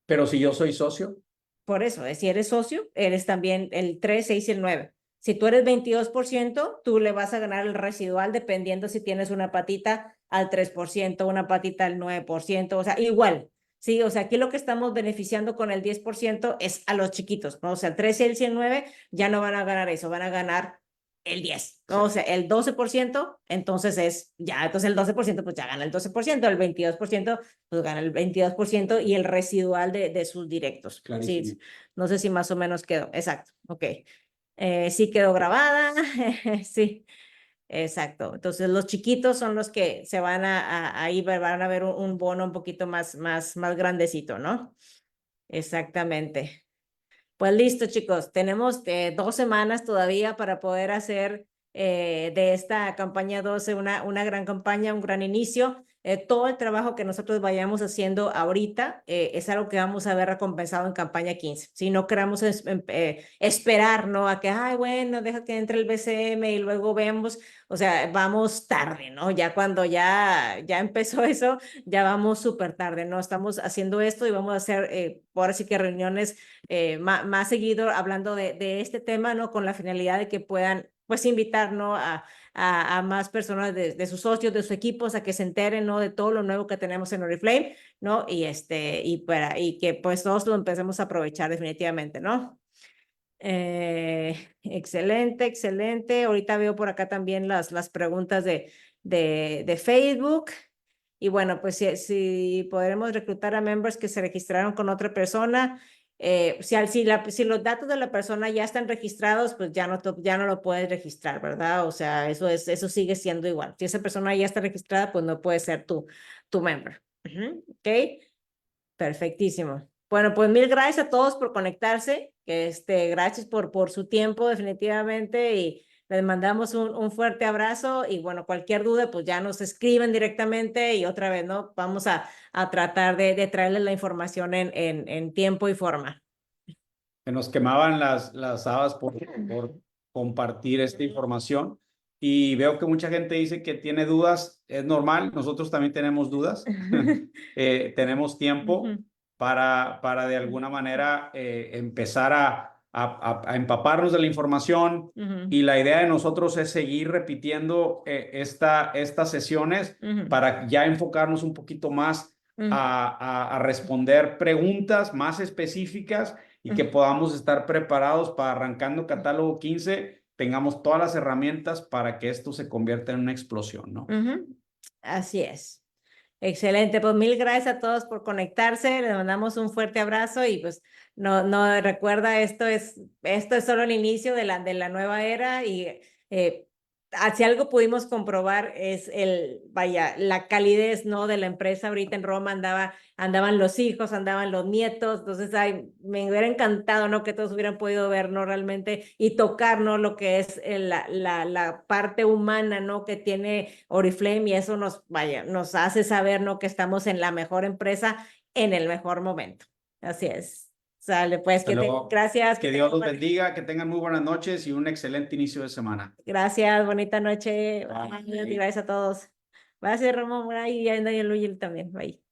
Pero si yo soy socio, Por eso, si eres socio, eres también el 3, 6 y el 9. Si tú eres 22%, tú le vas a ganar el residual dependiendo si tienes una patita al 3%, una patita al 9%, o sea, igual. Sí, o sea, aquí lo que estamos beneficiando con el 10% es a los chiquitos, ¿no? O sea, el 3, el 100, 9 ya no van a ganar eso, van a ganar el 10, ¿no? O sea, el 12%, entonces entonces el 12% pues ya gana el 12%, el 22% pues gana el 22% y el residual de sus directos. clarísimo. Sí, no sé si más o menos quedó, exacto, ok. Sí quedó grabada, sí, exacto. Entonces los chiquitos son los que se van ahí van a ver un bono un poquito más grandecito, ¿no? Exactamente. Pues listo, chicos, tenemos 2 semanas todavía para poder hacer de esta campaña 12 una gran campaña, un gran inicio. Todo el trabajo que nosotros vayamos haciendo ahorita es algo que vamos a ver recompensado en campaña 15. Si no queramos esperar, ¿no? A que, ay, bueno, deja que entre el BCM y luego vemos, o sea, vamos tarde, ¿no? Ya cuando ya empezó eso, ya vamos súper tarde, ¿no? Estamos haciendo esto y vamos a hacer, ahora sí que reuniones más seguido hablando de este tema, ¿no? Con la finalidad de que puedan, pues, invitar, ¿no? A más personas de sus socios, de sus equipos, a que se enteren, ¿no? De todo lo nuevo que tenemos en Oriflame, ¿no? Y que, pues, todos lo empecemos a aprovechar definitivamente, ¿no? Excelente, excelente. Ahorita veo por acá también las preguntas de Facebook. Y bueno, pues si podremos reclutar a members que se registraron con otra persona, si los datos de la persona ya están registrados, pues ya no lo puedes registrar, ¿verdad? O sea, eso sigue siendo igual. Si esa persona ya está registrada, pues no puede ser tu member. ¿Ok? Perfectísimo. Bueno, pues mil gracias a todos por conectarse. Gracias por su tiempo, definitivamente. Y les mandamos un fuerte abrazo. Y bueno, cualquier duda, pues ya nos escriben directamente. Y otra vez, ¿no? Vamos a tratar de traerles la información en tiempo y forma. Se nos quemaban las habas por compartir esta información. Y veo que mucha gente dice que tiene dudas. Es normal, nosotros también tenemos dudas. Tenemos tiempo para de alguna manera empezar a empaparnos de la información. Y la idea de nosotros es seguir repitiendo estas sesiones para ya enfocarnos un poquito más a responder preguntas más específicas y que podamos estar preparados para arrancando catálogo 15, tengamos todas las herramientas para que esto se convierta en una explosión, ¿no? Así es. Excelente, pues mil gracias a todos por conectarse, les mandamos un fuerte abrazo y pues no recuerda, esto es solo el inicio de la nueva era y si algo pudimos comprobar es la calidez, ¿no? De la empresa. Ahorita en Roma andaban los hijos, andaban los nietos, entonces me hubiera encantado, ¿no? Que todos hubieran podido ver, ¿no? Realmente y tocar, ¿no? Lo que es la parte humana, ¿no? Que tiene Oriflame y eso nos hace saber, ¿no? Que estamos en la mejor empresa en el mejor momento. Así es. Sale, pues, gracias. Que Dios los bendiga, que tengan muy buenas noches y un excelente inicio de semana. Gracias, bonita noche. Bye. Gracias a todos. Gracias, Ramón. Y a Daniel Luis también. Bye.